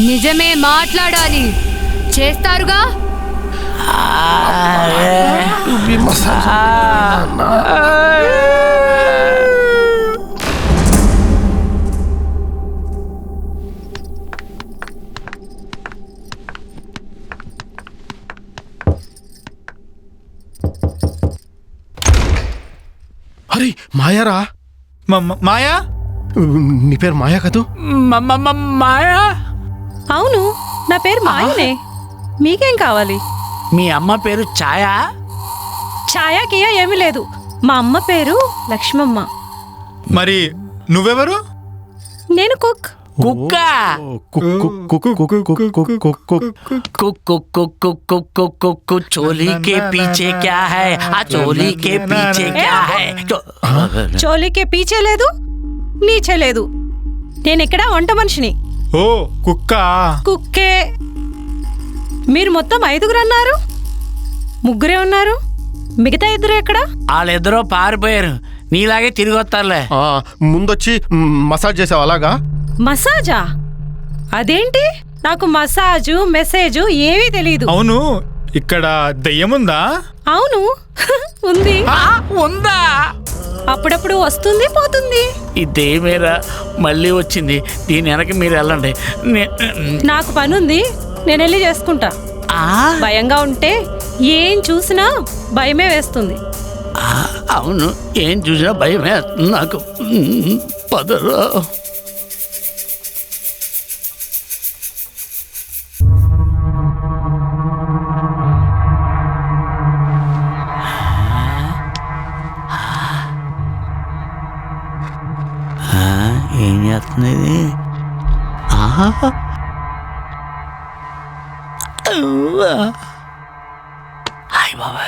నిజమే మాట్లాడాలి. చేస్తారుగా? అరే మాయారా? మాయా? నీ పేరు మాయా కదూ? మాయా? అవును, నా పేరు మాయనే. మీకేం కావాలి? మీ అమ్మ పేరు ఛాయా? ఛాయా కియా ఏమీ లేదు. మా అమ్మ పేరు లక్ష్మమ్మ. మరి నువ్వెవరు? నేను కుక్. కుక్క? చోలీ కే పీछे क्या है? ఆ చోలీ కే పీछे क्या है? చోలీకే పీచే లేదు, నీచే లేదు. నేనెక్కడా వంట మనిషిని. ఓ కుక్క. కుక్కే. మీరు మొత్తం 5గురు అన్నారు, ముగ్గురే ఉన్నారు. మిగతా 2 ఎక్కడా? వాళ్ళిద్దరూ పారిపోయారు, నీలాగే తిరిగి వస్తారులే. ముందొచ్చి మసాజ్ చేసావు అలాగా? మసాజా? అదేంటి? నాకు మసాజు మెసేజు ఏమీ తెలీదు. అవును, ఇక్కడ దెయ్యముందా? అవును ఉంది. ఉందా? అప్పుడప్పుడు వస్తుంది పోతుంది. ఇదేమేరా మళ్ళీ వచ్చింది, దీని వెనక మీరు వెళ్ళండి. నాకు పనుంది, నేను వెళ్ళి చేసుకుంటా. భయంగా ఉంటే ఏం చూసినా భయమే వేస్తుంది. అవును, ఏం చూసినా భయం వేస్తుంది నాకు. పదరా. ఏం చేస్తుంది ఇది? హాయ్ బాబా.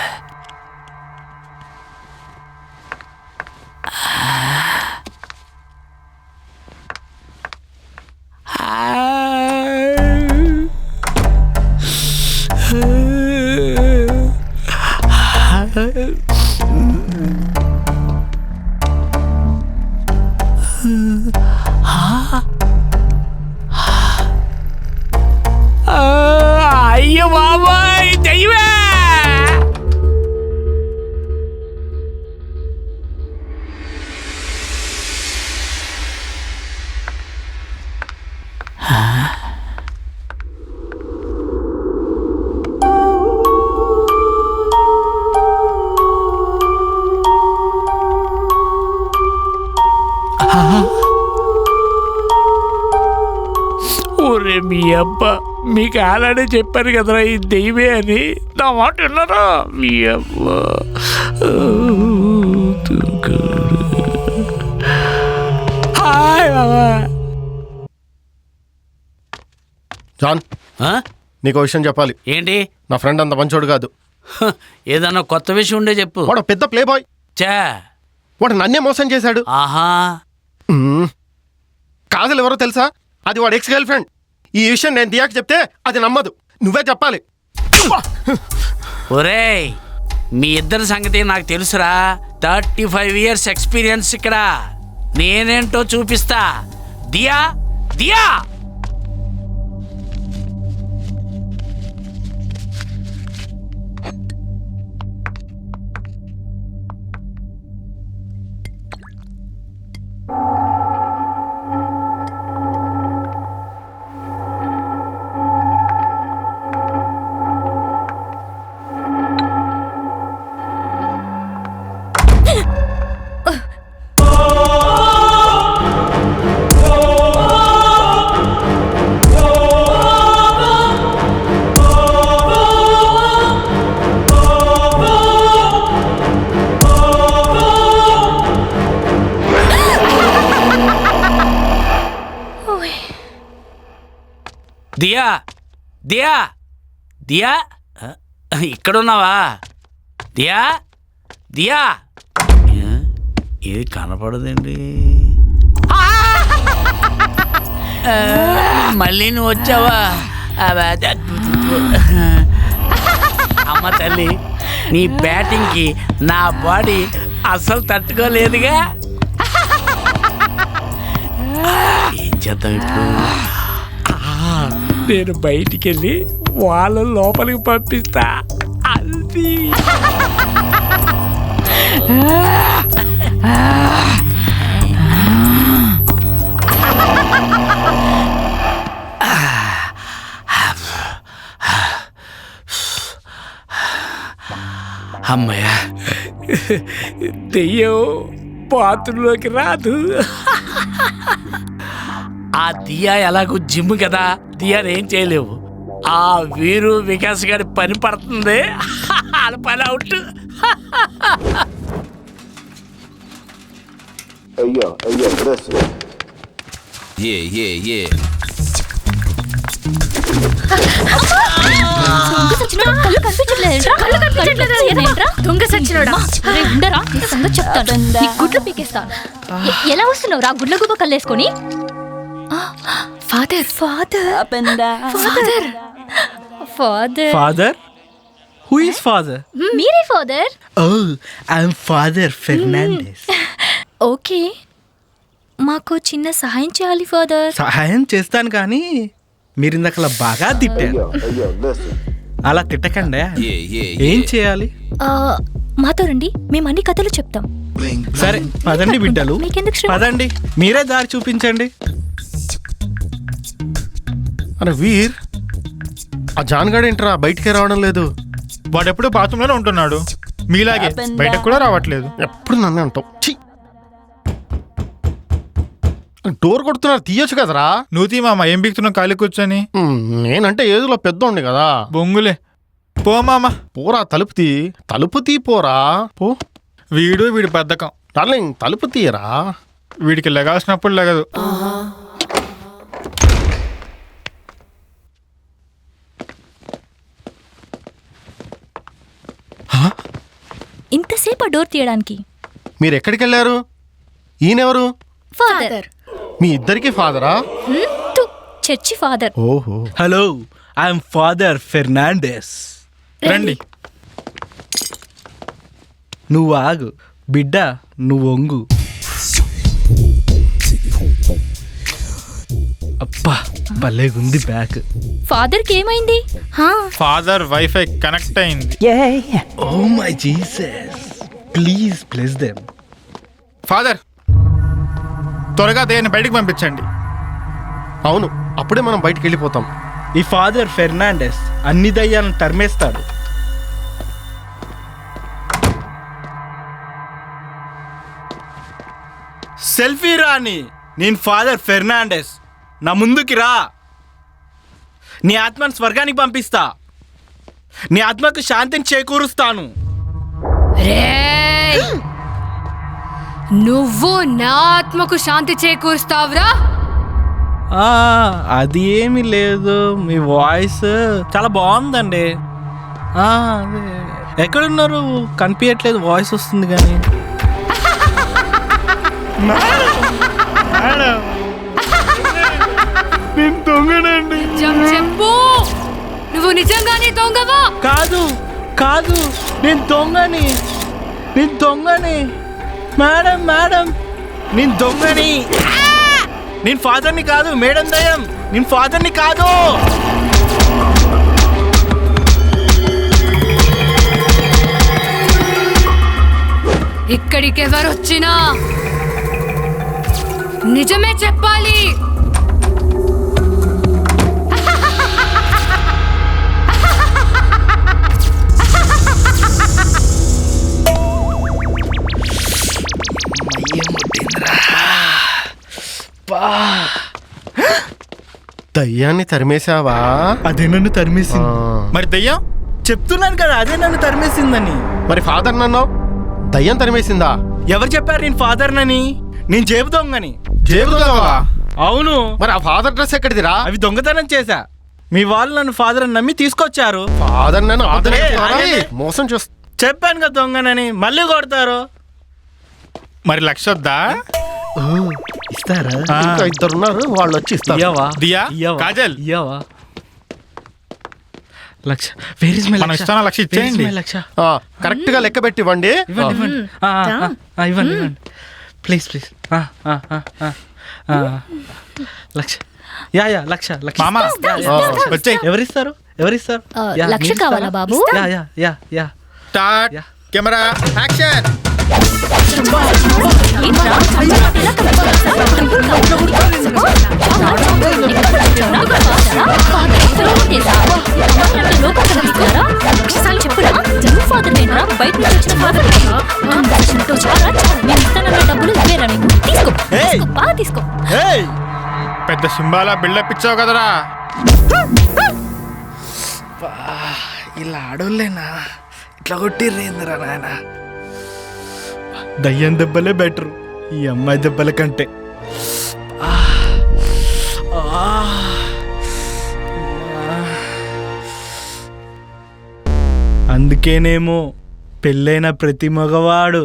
ఒరే మీ అబ్బ మీకు అలానే చెప్పారు కదరా ఈ దెయ్యమే అని, నా మాట విన్నారా మీ అబ్బ. హాయ్ బాబా. జాన్, నీకు విషయం చెప్పాలి. ఏంటి? నా ఫ్రెండ్ అంత మంచోడు కాదు. ఏదన్నా కొత్త విషయం ఉండే చెప్పు. వాడు పెద్ద ప్లే బాయ్. చా, వాడు నన్నే మోసం చేశాడు. ఆహా. కాజల్ ఎవరో తెలుసా? అది వాడు ఎక్స్ గర్ల్ ఫ్రెండ్. ఈ విషయం నేను దియాకి చెప్తే అది నమ్మదు. నువ్వే చెప్పాలి. ఒరేయ్, మీ ఇద్దరి సంగతి నాకు తెలుసురా. 35 years ఎక్స్పీరియన్స్ ఇక్కడ. నేనేంటో చూపిస్తా. దియా దియా. దియా దియా దియా, ఇక్కడున్నావా? దియా దియా, ఇది కనపడదండి. మళ్ళీ నువ్వు వచ్చావా? అమ్మ తల్లి, నీ బ్యాటింగ్కి నా బాడీ అస్సలు తట్టుకోలేదుగా. ఏం చేద్దాం ఇప్పుడు? నేను బయటికి వెళ్ళి వాళ్ళ లోపలికి పంపిస్తా. అది అమ్మయ్య, దెయ్యం బాత్రూంలోకి రాదు. ఆ దియా ఎలాగో జిమ్ కదా, దియాని ఏం చేయలేవు. ఆ వీరు వికాస్ గారి పని పడుతుంది. వాళ్ళ పని అవుట్. అయ్యో అయ్యో దొంగ సచ్చినోడా, ఉండరా చెప్తాను. గుడ్లు పీకేస్తాను. ఎలా వస్తున్నావు రా గుడ్ల గుబ్బ కల్లేసుకొని? Father father father father father? Who is father? మీరే ఫాదర్. ఓ, ఐఎమ్ ఫాదర్ ఫెర్నాండెస్. ఓకే, మాకు చిన్న సహాయం చేయాలి ఫాదర్. సహాయం చేస్తాను కానీ మీరు ఇందాక బాగా తిట్టారు. అలా తిట్టకండి. ఏం చేయాలి? మాతో రండి, మేము అన్ని కథలు చెప్తాం. సరే పదండి బిడ్డలు, మీకెందుకు శ్రమ? పదండి, మీరే దారి చూపించండి. అరే వీర్, ఆ జాన్గాడు ఏంట్రా బయటికే రావడం లేదు? వాడు ఎప్పుడు బాత్రూంలోనే ఉంటున్నాడు, మీలాగే బయటకు కూడా రావట్లేదు. ఎప్పుడు నన్నే అంటావు. డోర్ కొడుతున్నారు, తీయొచ్చు కదరా. నువ్వు తీ మామ, ఏం బిగుతున్నావు ఖాళీ కూర్చొని? నేనంటే ఏదులో పెద్దోండి కదా. బొంగులే, పో మామ. పోరా, తలుపు తీ పోరా, పో. వీడి బద్ధకం. డార్లింగ్, తలుపు తీయరా. వీడికి లెగాల్సినప్పుడు లెగదు. ఇంతసేపు డోర్ తీయడానికి మీరు ఎక్కడికి వెళ్ళారు? ఈయనెవరు? ఫాదర్. మీ ఇద్దరికి ఫాదరా? Church father. ఓహో. Hello, I am father Fernandes. రండి. నువ్వు ఆగు బిడ్డ, నువ్వు వంగు. అబ్బా, భలేగుంది బ్యాక్. ఫాదర్ కి ఏమైంది? ఫాదర్ వైఫై కనెక్ట్ అయింది. Oh my Jesus, please bless them. Father, త్వరగా దేన్ని బయటికి పంపించండి. అవును, అప్పుడే మనం బయటికి వెళ్ళిపోతాం. ఈ ఫాదర్ ఫెర్నాండెస్ అన్ని దయ్యాలను తరిమేస్తాడు. సెల్ఫీ రాని, నేను ఫాదర్ ఫెర్నాండెస్, నా ముందుకి రా. నీ ఆత్మను స్వర్గానికి పంపిస్తా, నీ ఆత్మకు శాంతిని చేకూరుస్తాను. రేయ్! నువ్వు నా ఆత్మకు శాంతి చేకూరుస్తావురా? అది ఏమీ లేదు, మీ వాయిస్ చాలా బాగుందండి. అదే ఎక్కడున్నారు కనిపించట్లేదు, వాయిస్ వస్తుంది కానీ. నేను దొంగనండి. నిజం చెప్పు, నువ్వు నిజంగానే దొంగవా? కాదు కాదు, నేను దొంగని, నేను దొంగని మేడం, మేడం నేను దొంగని. నేను ఫాదర్ని కాదు మేడం దయ్యం, నేను ఫాదర్ని కాదు. ఇక్కడికి ఎవరు వచ్చినా నిజమే చెప్పాలి. దయ్యాన్ని తరిమేశావా? అదే నన్ను తరిమేసింది. మరి దయ్యం చెప్తున్నాను కదా, అదే నన్ను తరిమేసిందని. మరి ఫాదర్ నన్నావు, దయ్యం తరిమేసిందా? ఎవరు చెప్పారు నేను ఫాదర్ నని? నేను జేబు దొంగని. జేబు దొంగవా? అవును. మరి ఆ ఫాదర్ డ్రెస్ ఎక్కడిదిరా? అవి దొంగతనం చేశా. మీ వాళ్ళు నన్ను ఫాదర్ అని నమ్మి తీసుకొచ్చారు. ఫాదర్ నన్ను ఆగండి. మోసం చేస్తా. చెప్పాను కదా దొంగనని, మళ్ళీ కొడతారు. మరి 1,00,000 వద్దా? ఇస్తారా? ఇంకా 2 ఉన్నారు, వాళ్ళు వచ్చి ఇస్తారు. దియా, కాజల్, లక్ష. వేర్ ఇస్ మై మనం ఇస్తానా 1,00,000 ఇచ్చేయండి. కరెక్ట్ గా లెక్క పెట్టి ఇవ్వండి. ఇవ్వండి ప్లీజ్ ప్లీజ్. లక్ష. యా లక్ష. మామ వచ్చేయ్. ఎవరిస్తారు? లక్ష కావాలా బాబు? యా. Start, camera, action. పెద్ద సింబాలా బిల్డప్ ఇచ్చావు కదరా. ఇలా ఆడోళ్ళేనా ఇట్లా కొట్టిర్రేందిరా నాయన. దయ్యం దెబ్బలే బెటర్ ఈ అమ్మాయి దెబ్బల కంటే. అందుకేనేమో పెళ్ళైన ప్రతి మగవాడు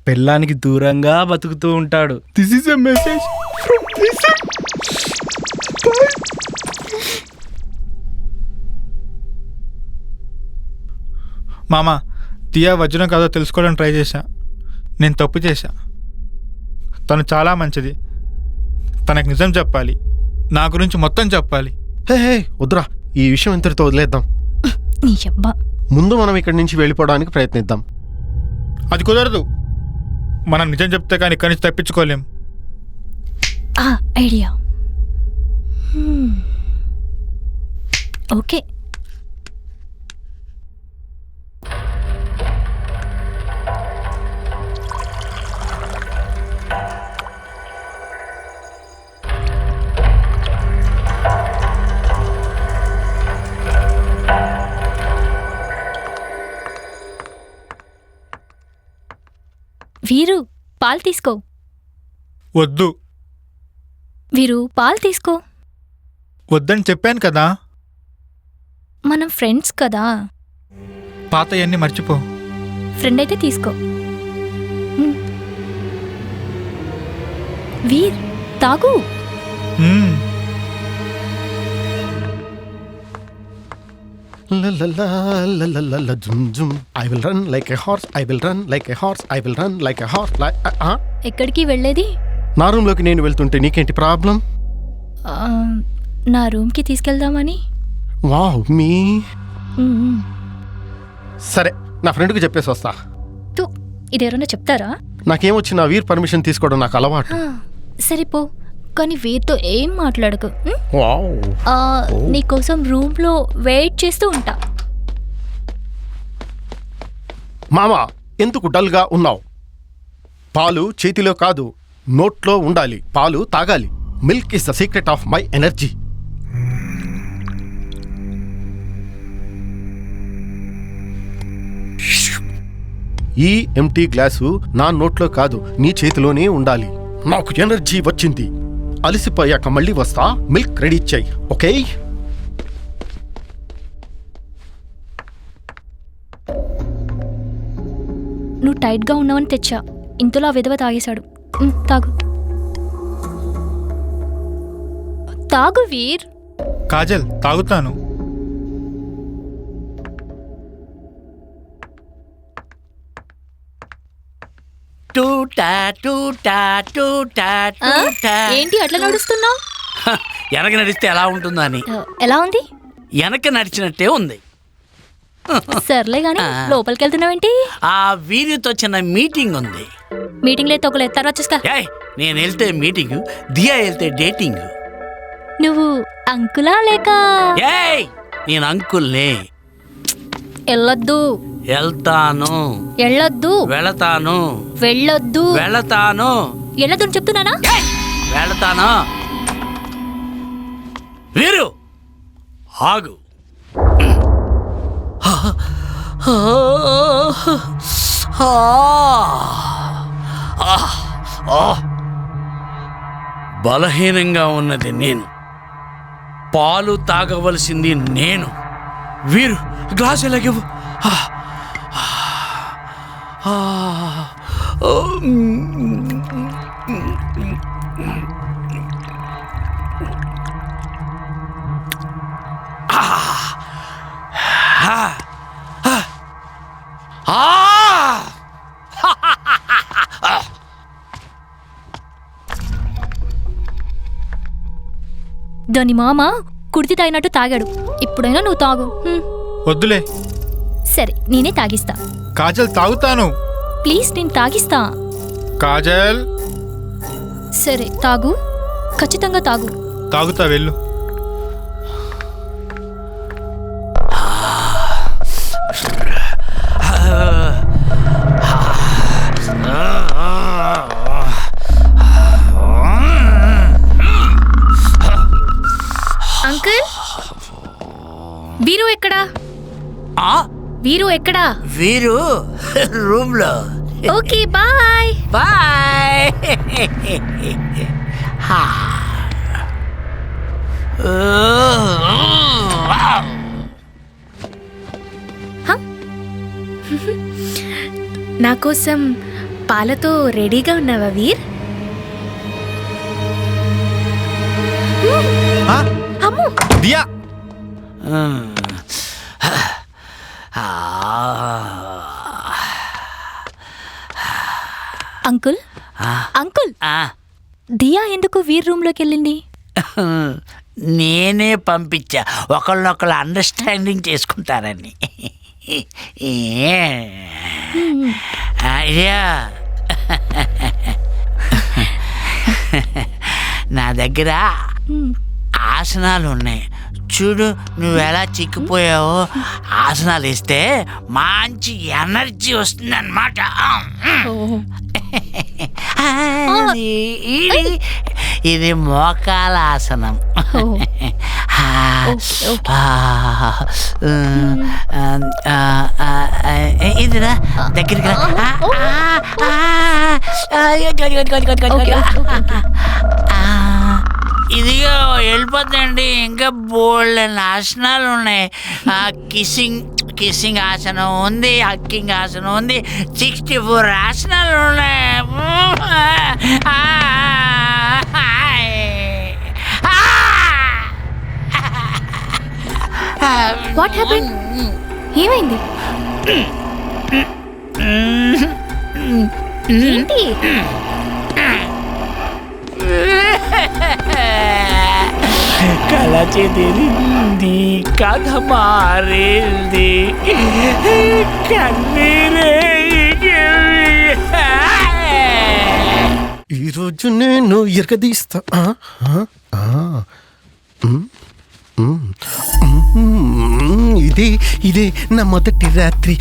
పెళ్ళానికి దూరంగా బతుకుతూ ఉంటాడు. This is a message. మామ, దియా వజ్రం కాదో తెలుసుకోవడానికి ట్రై చేశా. నేను తప్పు చేశా. తను చాలా మంచిది. తనకు నిజం చెప్పాలి, నా గురించి మొత్తం చెప్పాలి. హే వద్దురా, ఈ విషయం ఇంతటితో వదిలేద్దాం. ముందు మనం ఇక్కడి నుంచి వెళ్ళిపోవడానికి ప్రయత్నిద్దాం. అది కుదరదు. మనం నిజం చెప్తే కానీ ఇక్కడి నుంచి తప్పించుకోలేం. ఐడియా. ఓకే. వీరు పాలు తీసుకో. వద్దు. వీరు పాలు తీసుకో. వద్దని చెప్పాను కదా. మనం ఫ్రెండ్స్ కదా. పాతయన్నీ మర్చిపో. ఫ్రెండ్ అయితే తీసుకో. వీర్ తాగు. I will run like a horse, I will run like a horse, I will run like a horse. ఎక్కడికి వెళ్ళేది? నా రూమ్లోకి నేను వెళ్తుంటే నీకేంటి ప్రాబ్లం? నా రూమ్కి తీసుకెళ్దామని. వావ్ మీ. సరే, నా ఫ్రెండ్కి చెప్పేసి వస్తా. ఇదేమన్నా చెప్తారా? నాకేమొచ్చిన వీర్ పర్మిషన్ తీసుకోవడం నాకు అలవాటు. సరిపో, కానీ వీరితో ఏం మాట్లాడకు. నీకోసం రూమ్లో వెయిట్ చేస్తూ ఉంటా. మామా, ఎందుకు డల్గా ఉన్నావు? పాలు చేతిలో కాదు, నోట్లో ఉండాలి. పాలు తాగాలి. Milk is the secret of my energy. ఈ ఎంటీ గ్లాసు నా నోట్లో కాదు, నీ చేతిలోనే ఉండాలి. నాకు ఎనర్జీ వచ్చింది. అలసిపోయాక మళ్ళీ వస్తా. మిల్క్ రెడీ చెయ్యి, ఓకే? నువ్వు టైట్గా ఉన్నావని తెచ్చా. ఇంతలో ఆ విధవ తాగేశాడు. తాగు తాగు వీర్. కాజల్ తాగుతాను. ఏంటి అట్లా నడుస్తున్నావు? వెనక నడిస్తే ఎలా ఉంటుందో అని. ఎలా ఉంది? వెనక నడిచినట్టే ఉంది. సర్లే గాని లోపలికి వెళ్తున్నావేంటి? ఆ వీరితో చిన్న మీటింగ్ ఉంది. మీటింగ్ లేదు తొక్కలేదు, తర్వాత చూస్తా. నేను వెళ్తే మీటింగ్, దియా వెళ్తే డేటింగ్. నువ్వు అంకులా లేక? నేను అంకుల్నే. వెళ్ళొద్దు. వెళ్తాను. వెళ్ళొద్దు. వెళతాను. వెళ్ళొద్దు. వెళతాను. వెళ్ళొద్దు అని చెప్తున్నానా? వెళతాను. వీరు ఆగు. బలహీనంగా ఉన్నది నేను, పాలు తాగవలసింది నేను. వీరు గ్లాస్ ఎలాగేవు. దాని మామ కుడితి తాగినట్టు తాగాడు. ఇప్పుడైనా నువ్వు తాగు. వద్దులే. సరే నేనే తాగిస్తా. కాజల్ తాగుతాను. ప్లీజ్ నేను తాగిస్తా. కాజల్. సరే తాగు, ఖచ్చితంగా తాగు. తాగుతా, వెళ్ళు. అంకుల్, వీరు ఎక్కడా? వీరు ఎక్కడా? వీరు రూమ్ లో. Okay bye. బాయ్. నా కోసం పాలతో రెడీగా ఉన్నావా వీర్? అమ్మో దియా. అంకుల్, అంకుల్, దియా ఎందుకు వీర్ రూమ్ లోకి వెళ్ళింది? నేనే పంపించా, ఒకళ్ళనొకళ్ళు అండర్స్టాండింగ్ చేసుకుంటారని. నా దగ్గర ఆసనాలు ఉన్నాయి చూడు. నువ్వు ఎలా చిక్కిపోయావో ఆసనాలు వేస్తే మంచి ఎనర్జీ వస్తుంది అన్నమాట. ఇది మోకాల ఆసనం. ఇదిరా దగ్గరికి. ఇదిగో వెళ్ళిపోతుందండి. ఇంకా బోల్డ్ ఆసనాలు ఉన్నాయి. కిస్సింగ్ ఆసనం ఉంది, హక్కింగ్ ఆసనం ఉంది, 64 ఆసనాలు ఉన్నాయి. What happened? ఏమైంది? ఏంటి? కళ చెదిరింది, కథ మారింది, కన్నీరే. ఈరోజు నేను ఎరగదీస్తా. ఇదే ఇదే నా మొదటి రాత్రి.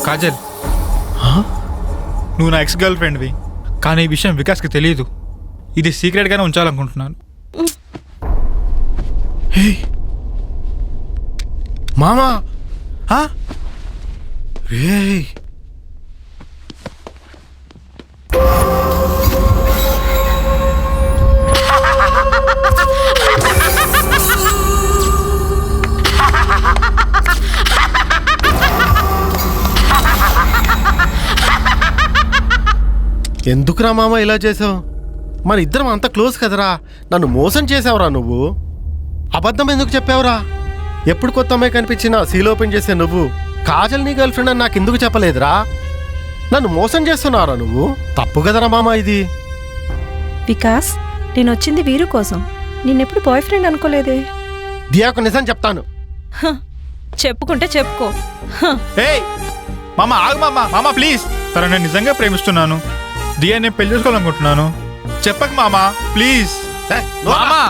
కాజల్, నువ్వు నా ఎక్స్ గర్ల్ ఫ్రెండ్వి, కానీ ఈ విషయం వికాస్కి తెలియదు. ఇది సీక్రెట్గానే ఉంచాలనుకుంటున్నాను. మామా రేయ్ ఎందుకురా మామ ఇలా చేసావు? మన ఇద్దరం అంత క్లోజ్ కదరా, నన్ను మోసం చేసావురా నువ్వు. అబద్ధం ఎందుకు చెప్పావురా? ఎప్పుడు కొత్త అమ్మాయి కనిపించినా సీల్ ఓపెన్ చేసే నువ్వు కాజల్ నీ గర్ల్ ఫ్రెండ్ అని నాకు ఎందుకు చెప్పలేదురా? నన్ను మోసం చేస్తున్నారా నువ్వు? తప్పు కదరా మామ ఇది. వికాస్, నేను వచ్చింది వీరు కోసం, నిన్నెప్పుడు బాయ్ ఫ్రెండ్ అనుకోలేదే. దియాకు నిజం చెప్తాను. చెప్పుకుంటే చెప్పుకో. ఏయ్ మామ, ఆగు మామ. మామ ప్లీజ్, తన నేను నిజంగా ప్రేమిస్తున్నాను. దియా నేను పెళ్లి చేసుకోవాలనుకుంటున్నాను. చెప్పకు మామ ప్లీజ్. మామా,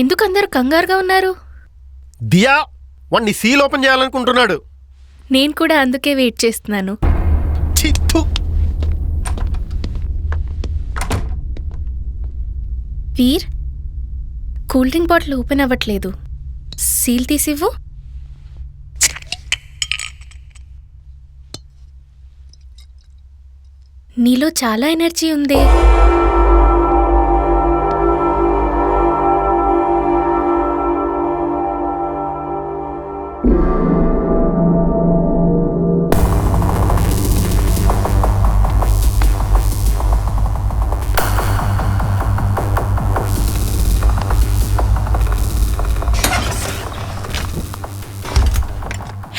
ఎందుకు అందరు కంగారుగా ఉన్నారు? దియా వాణ్ణి సీల్ ఓపెన్ చేయాలనుకుంటున్నాడు. నేను కూడా అందుకే వెయిట్ చేస్తున్నాను. వీర్, కూల్ డ్రింక్ బాటిల్ ఓపెన్ అవ్వట్లేదు. సీల్ తీసివ్వు. నీలో చాలా ఎనర్జీ ఉంది.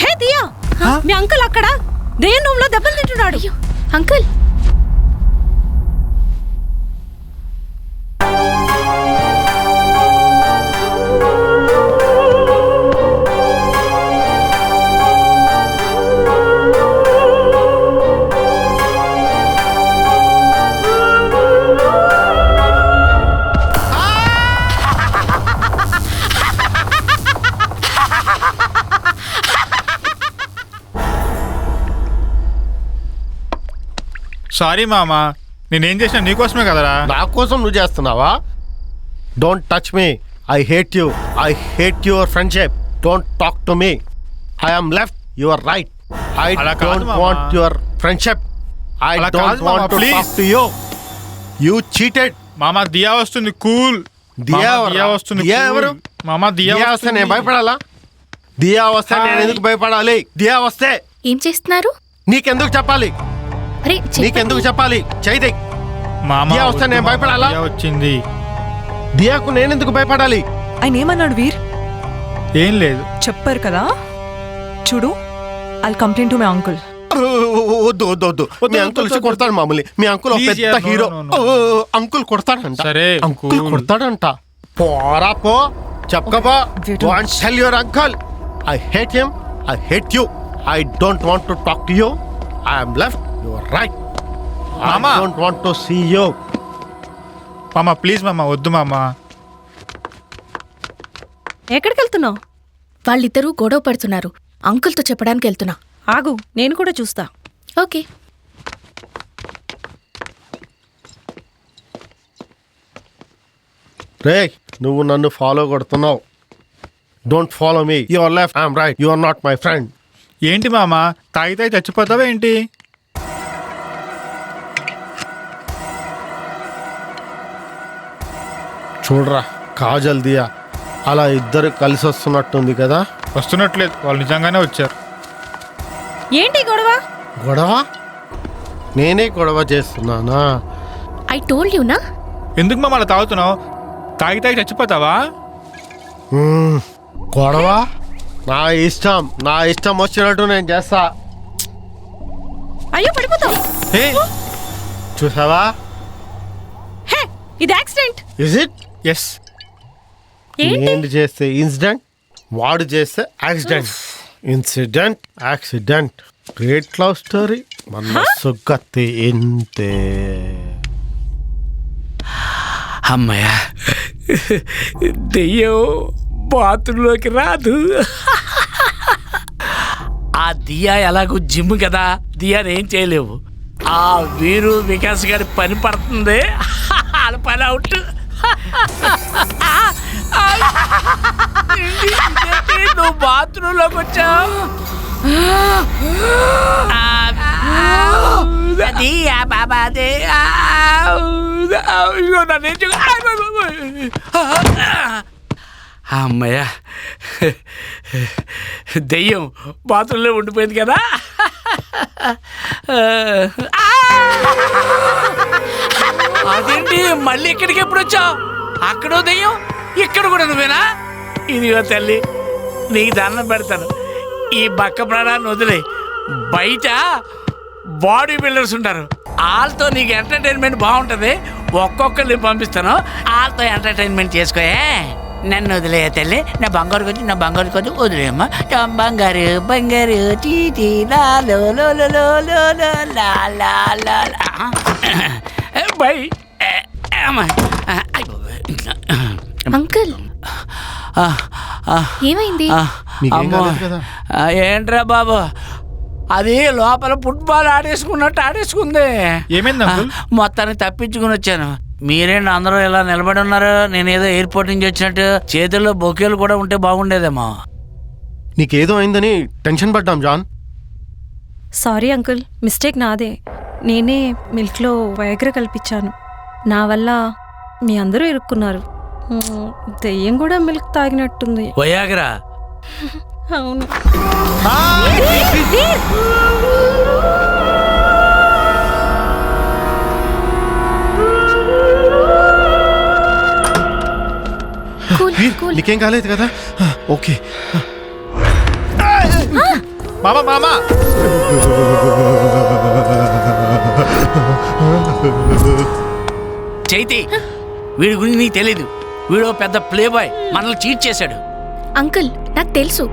హే దియా, మీ అంకుల్ అక్కడ దేని రూమ్ లో దెబ్బలు తింటున్నాడు. అంకుల్, సారీ మామా, నేనేం చేసినా నీకోసమే కదరా. నా కోసం నువ్వు చేస్తున్నావా? Don't touch me. I hate you. I hate your friendship. Don't talk to me. I am left, you are right. I don't want your friendship. I don't want to talk to you. You cheated. మామా దియా వస్తుంది, cool. దియా వస్తుంది. దియా ఎవరు? మామా దియా వస్తే నేను భయపడాలా? దియా వస్తే నేను ఎందుకు భయపడాలి? దియా వస్తే ఏం చేస్తున్నారు? నీకెందుకు చెప్పాలి? నీకెందుకు చెప్పాలి? చైతే దియా వస్తే నేను భయపడాలా? వచ్చింది. దియాకు నేనెందుకు భయపడాలి? ఆయన ఏమన్నాడు వీర్? ఏం లేదు, చెప్పారు కదా. చూడు, I complaint to my uncle. వద్దు వద్దు వద్దు, మీ అంకుల్ వచ్చి కొడతాడు మామూలు. మీ అంకుల్ పెద్ద హీరో. అంకుల్ కొడతాడంట. అంకుల్ కొడతాడంట. పోరా పో, చెప్పకపో. Tell your uncle I hate him. I hate you. I don't want to talk to you. I am left, you are right. I don't want to see you. మామా please మామా, వద్దు మామా. ఎక్కడికి వెళ్తున్నావు? వాళ్ళిద్దరూ గొడవ పడుతున్నారు. అంకుల్తో చెప్పడానికి వెళ్తున్నా. ఆగు, నేను కూడా చూస్తా. ఓకే. రే, నువ్వు నన్ను ఫాలో కొడుతున్నావు. Don't follow me. You are left, I am right. You are not my friend. ఏంటి మామా, తాగితే చచ్చిపోతావా ఏంటి? చూడరా, కాజల్ దియా అలా ఇద్దరు కలిసి వస్తున్నట్టుంది కదా. వస్తున్నట్లేదు, వాళ్ళు నిజంగానే వచ్చారు. ఏంటి గొడవ? గొడవ? నేనే గొడవ చేస్తున్నానా? ఐ టోల్డ్ యూ నా. ఎందుకు మామ అలా తాగుతున్నావు? తాగి చచ్చిపోతావా? గొడవ నా ఇష్టం. నా ఇష్టం వచ్చినట్టు నేను చేస్తా. అయ్యో పడిపోతావు. చూసావా? హే, ఇది యాక్సిడెంట్. Is it? ఎస్. నేను చేస్తే ఇన్సిడెంట్, వాడు చేస్తే accident. Incident, accident. Great love story. మన సుగతి ఇంతే. అమ్మయ్యా, దెయ్యం బాత్రూంలోకి రాదు. ఆ దియా ఎలాగో జిమ్ కదా, దియాని ఏం చేయలేవు. ఆ వీరు వికాస్ గారి పని పడుతుంది, వాళ్ళ పని అవుట్. నువ్వు బాత్రూంలోకి వచ్చావు. అమ్మయ్యా, దెయ్యం బాత్రూంలో ఉండిపోయింది కదా. అదేంటి మళ్ళీ ఇక్కడికి ఎప్పుడు వచ్చావు? అక్కడో దెయ్యం, ఇక్కడ కూడా నువ్వేనా? ఇదిగో తల్లి, నీకు దండం పెడతాను, ఈ బక్క ప్రాణాన్ని వదిలే. బయట బాడీ బిల్డర్స్ ఉంటారు, వాళ్ళతో నీకు ఎంటర్టైన్మెంట్ బాగుంటుంది. ఒక్కొక్కరిని పంపిస్తాను, వాళ్ళతో ఎంటర్టైన్మెంట్ చేసుకోయే. నన్ను వదిలే తల్లి, నా బంగారు కొంచెం వదిలేయమ్మా. బంగారు బంగారు టీటీ లాలో బై. అంకుల్ ఏమైంది? ఏంట్రా బాబు, అది లోపల ఫుట్బాల్ ఆడేసుకున్నట్టు ఆడేసుకుంది. ఏమైంది అంకుల్? మొత్తాన్ని తప్పించుకుని వచ్చాను. మీరేంటి అందరూ ఇలా నిలబడి ఉన్నారు? నేనేదో ఎయిర్పోర్ట్ నుంచి వచ్చినట్టు. చేతుల్లో బొకేలు కూడా ఉంటే బాగుండేదేమో. నీకేదో అయిందని టెన్షన్ పడ్డాం జాన్. సారీ అంకుల్, మిస్టేక్ నాదే. నేనే మిల్క్లో వయాగ్రా కల్పించాను. నా వల్ల మీ అందరూ ఇరుక్కున్నారు. దెయ్యం కూడా మిల్క్ తాగినట్టుంది. వయాగ్రా? అవును. నీకేం కాలేదు కదా? ఓకే. మామా చైతి, వీడి గురించి నీకు తెలీదు. వీడు పెద్ద ప్లే బాయ్, మనల్ని చీట్ చేశాడు. అంకుల్ నాకు తెలుసు.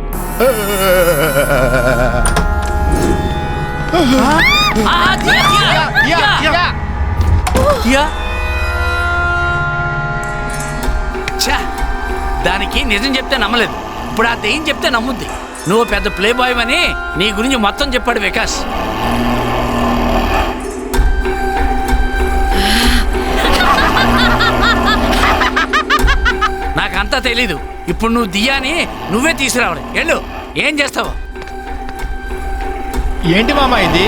దానికి నిజం చెప్తే నమ్మలేదు, ఇప్పుడు ఆ దెయ్యం చెప్తే నమ్ముద్ది. నువ్వు పెద్ద ప్లే బాయ్ అని నీ గురించి మొత్తం చెప్పాడు వికాస్. నాకంతా తెలీదు. ఇప్పుడు నువ్వు దియాని నువ్వే తీసుకురావాలి. వెళ్ళు, ఏం చేస్తావు? ఏంటి మామా ఇది?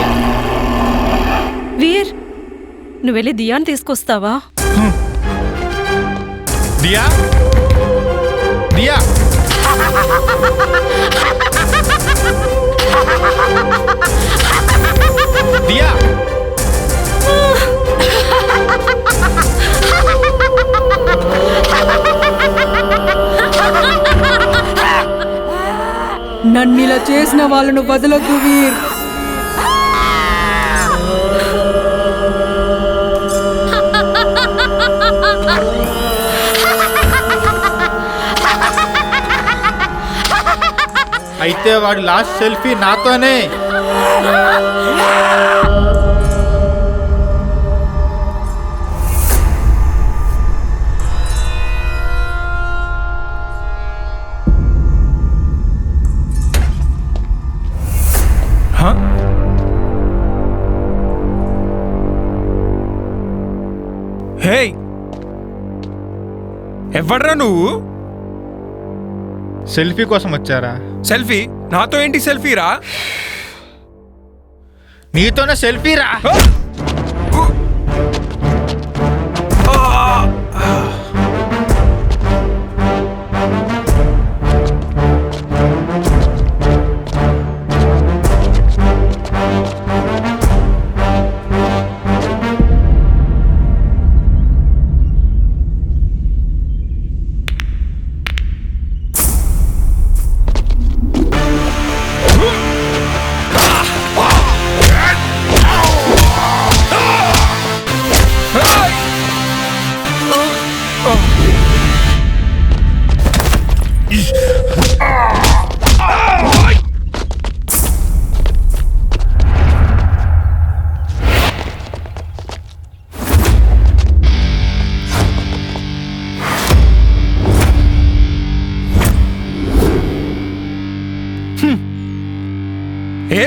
వీర్, నువ్వు వెళ్ళి దియాని తీసుకొస్తావా? దియా దియా దియా నన్ను ఇలా చేసిన వాళ్ళను వదలొద్దు వీర్. అయితే వాడి లాస్ట్ సెల్ఫీ నాతోనే. హే, ఎవడ్రా నువ్వు? సెల్ఫీ కోసం వచ్చారా? సెల్ఫీ? నాతో ఏంటి సెల్ఫీ రా? నీతోనే సెల్ఫీ రా.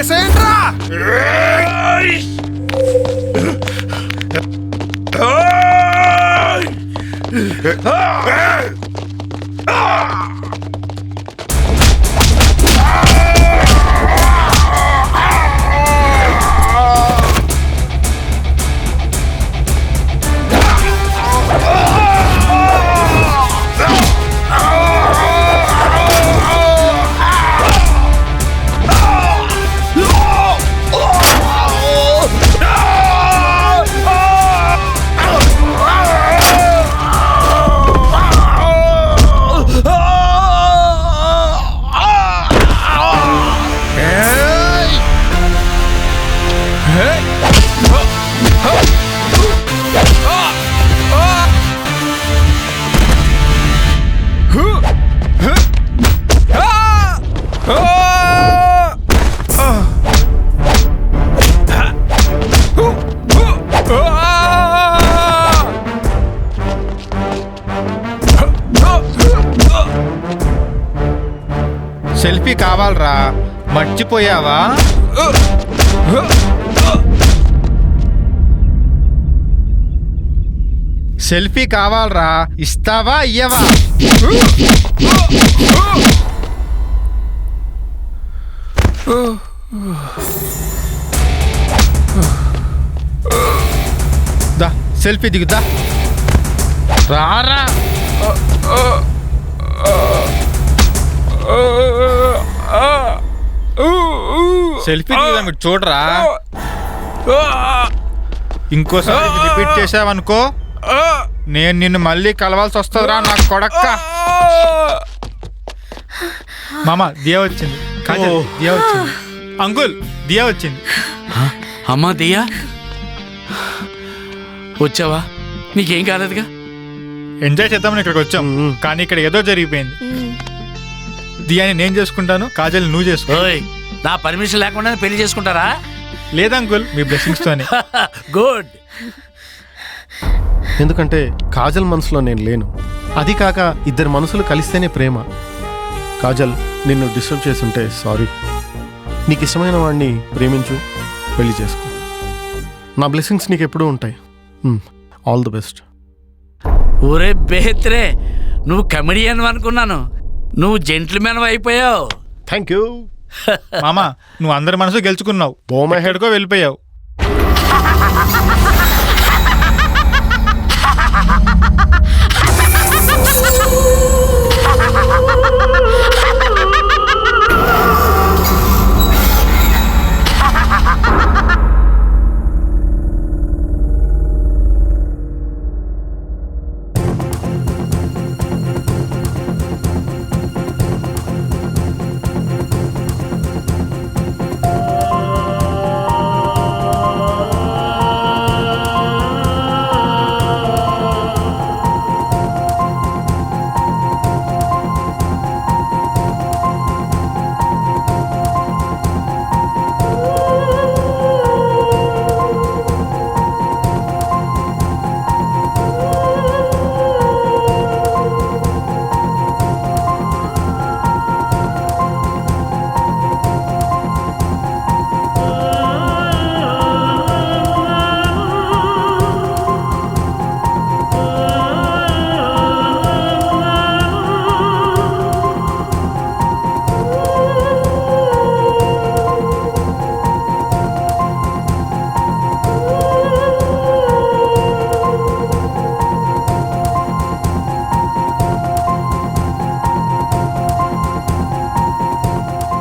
వేసేయండ్రా సెల్ఫీ కావాలరా, మర్చిపోయావా? సెల్ఫీ కావాలరా, ఇస్తావా ఇయ్యవా? దా సెల్ఫీ దిగుదా, రారా. సెల్ఫీ దిగుదా, మీరు చూడరా. ఇంకోసారి రిపీట్ చేసావనుకో నేను నిన్ను మళ్ళీ కలవాల్సి వస్తుందిరా నా కొడక్క. మామ దియా వచ్చింది, కాజల్ దియా వచ్చింది, అంకుల్ దియా వచ్చింది. అమ్మా దియా వచ్చావా? నీకేం కాలేదుగా? ఎంజాయ్ చేద్దామని ఇక్కడికి వచ్చాం, కానీ ఇక్కడ ఏదో జరిగిపోయింది. దియాని నేను చేసుకుంటాను, కాజల్ నువ్వు చేసుకో. నా పర్మిషన్ లేకుండా పెళ్లి చేసుకుంటారా? లేదా అంకుల్, మీ బ్లెస్సింగ్స్ తోనే. గుడ్. ఎందుకంటే కాజల్ మనసులో నేను లేను. అది కాక ఇద్దరు మనసులు కలిస్తేనే ప్రేమ. కాజల్, నిన్ను డిస్టర్బ్ చేసుంటే సారీ. నీకు ఇష్టమైన వాడిని ప్రేమించు, పెళ్లి చేసుకో. నా బ్లెస్సింగ్స్ నీకు ఎప్పుడూ ఉంటాయి. All the best. ఒరే బేహత్రే, నువ్వు కమెడియన్ అనుకున్నాను, నువ్వు జెంట్ల్మెన్ అయిపోయావు. థ్యాంక్ యూ మామా, నువ్వు అందరి మనసు గెలుచుకున్నావు, ఎక్కడికో వెళ్ళిపోయావు.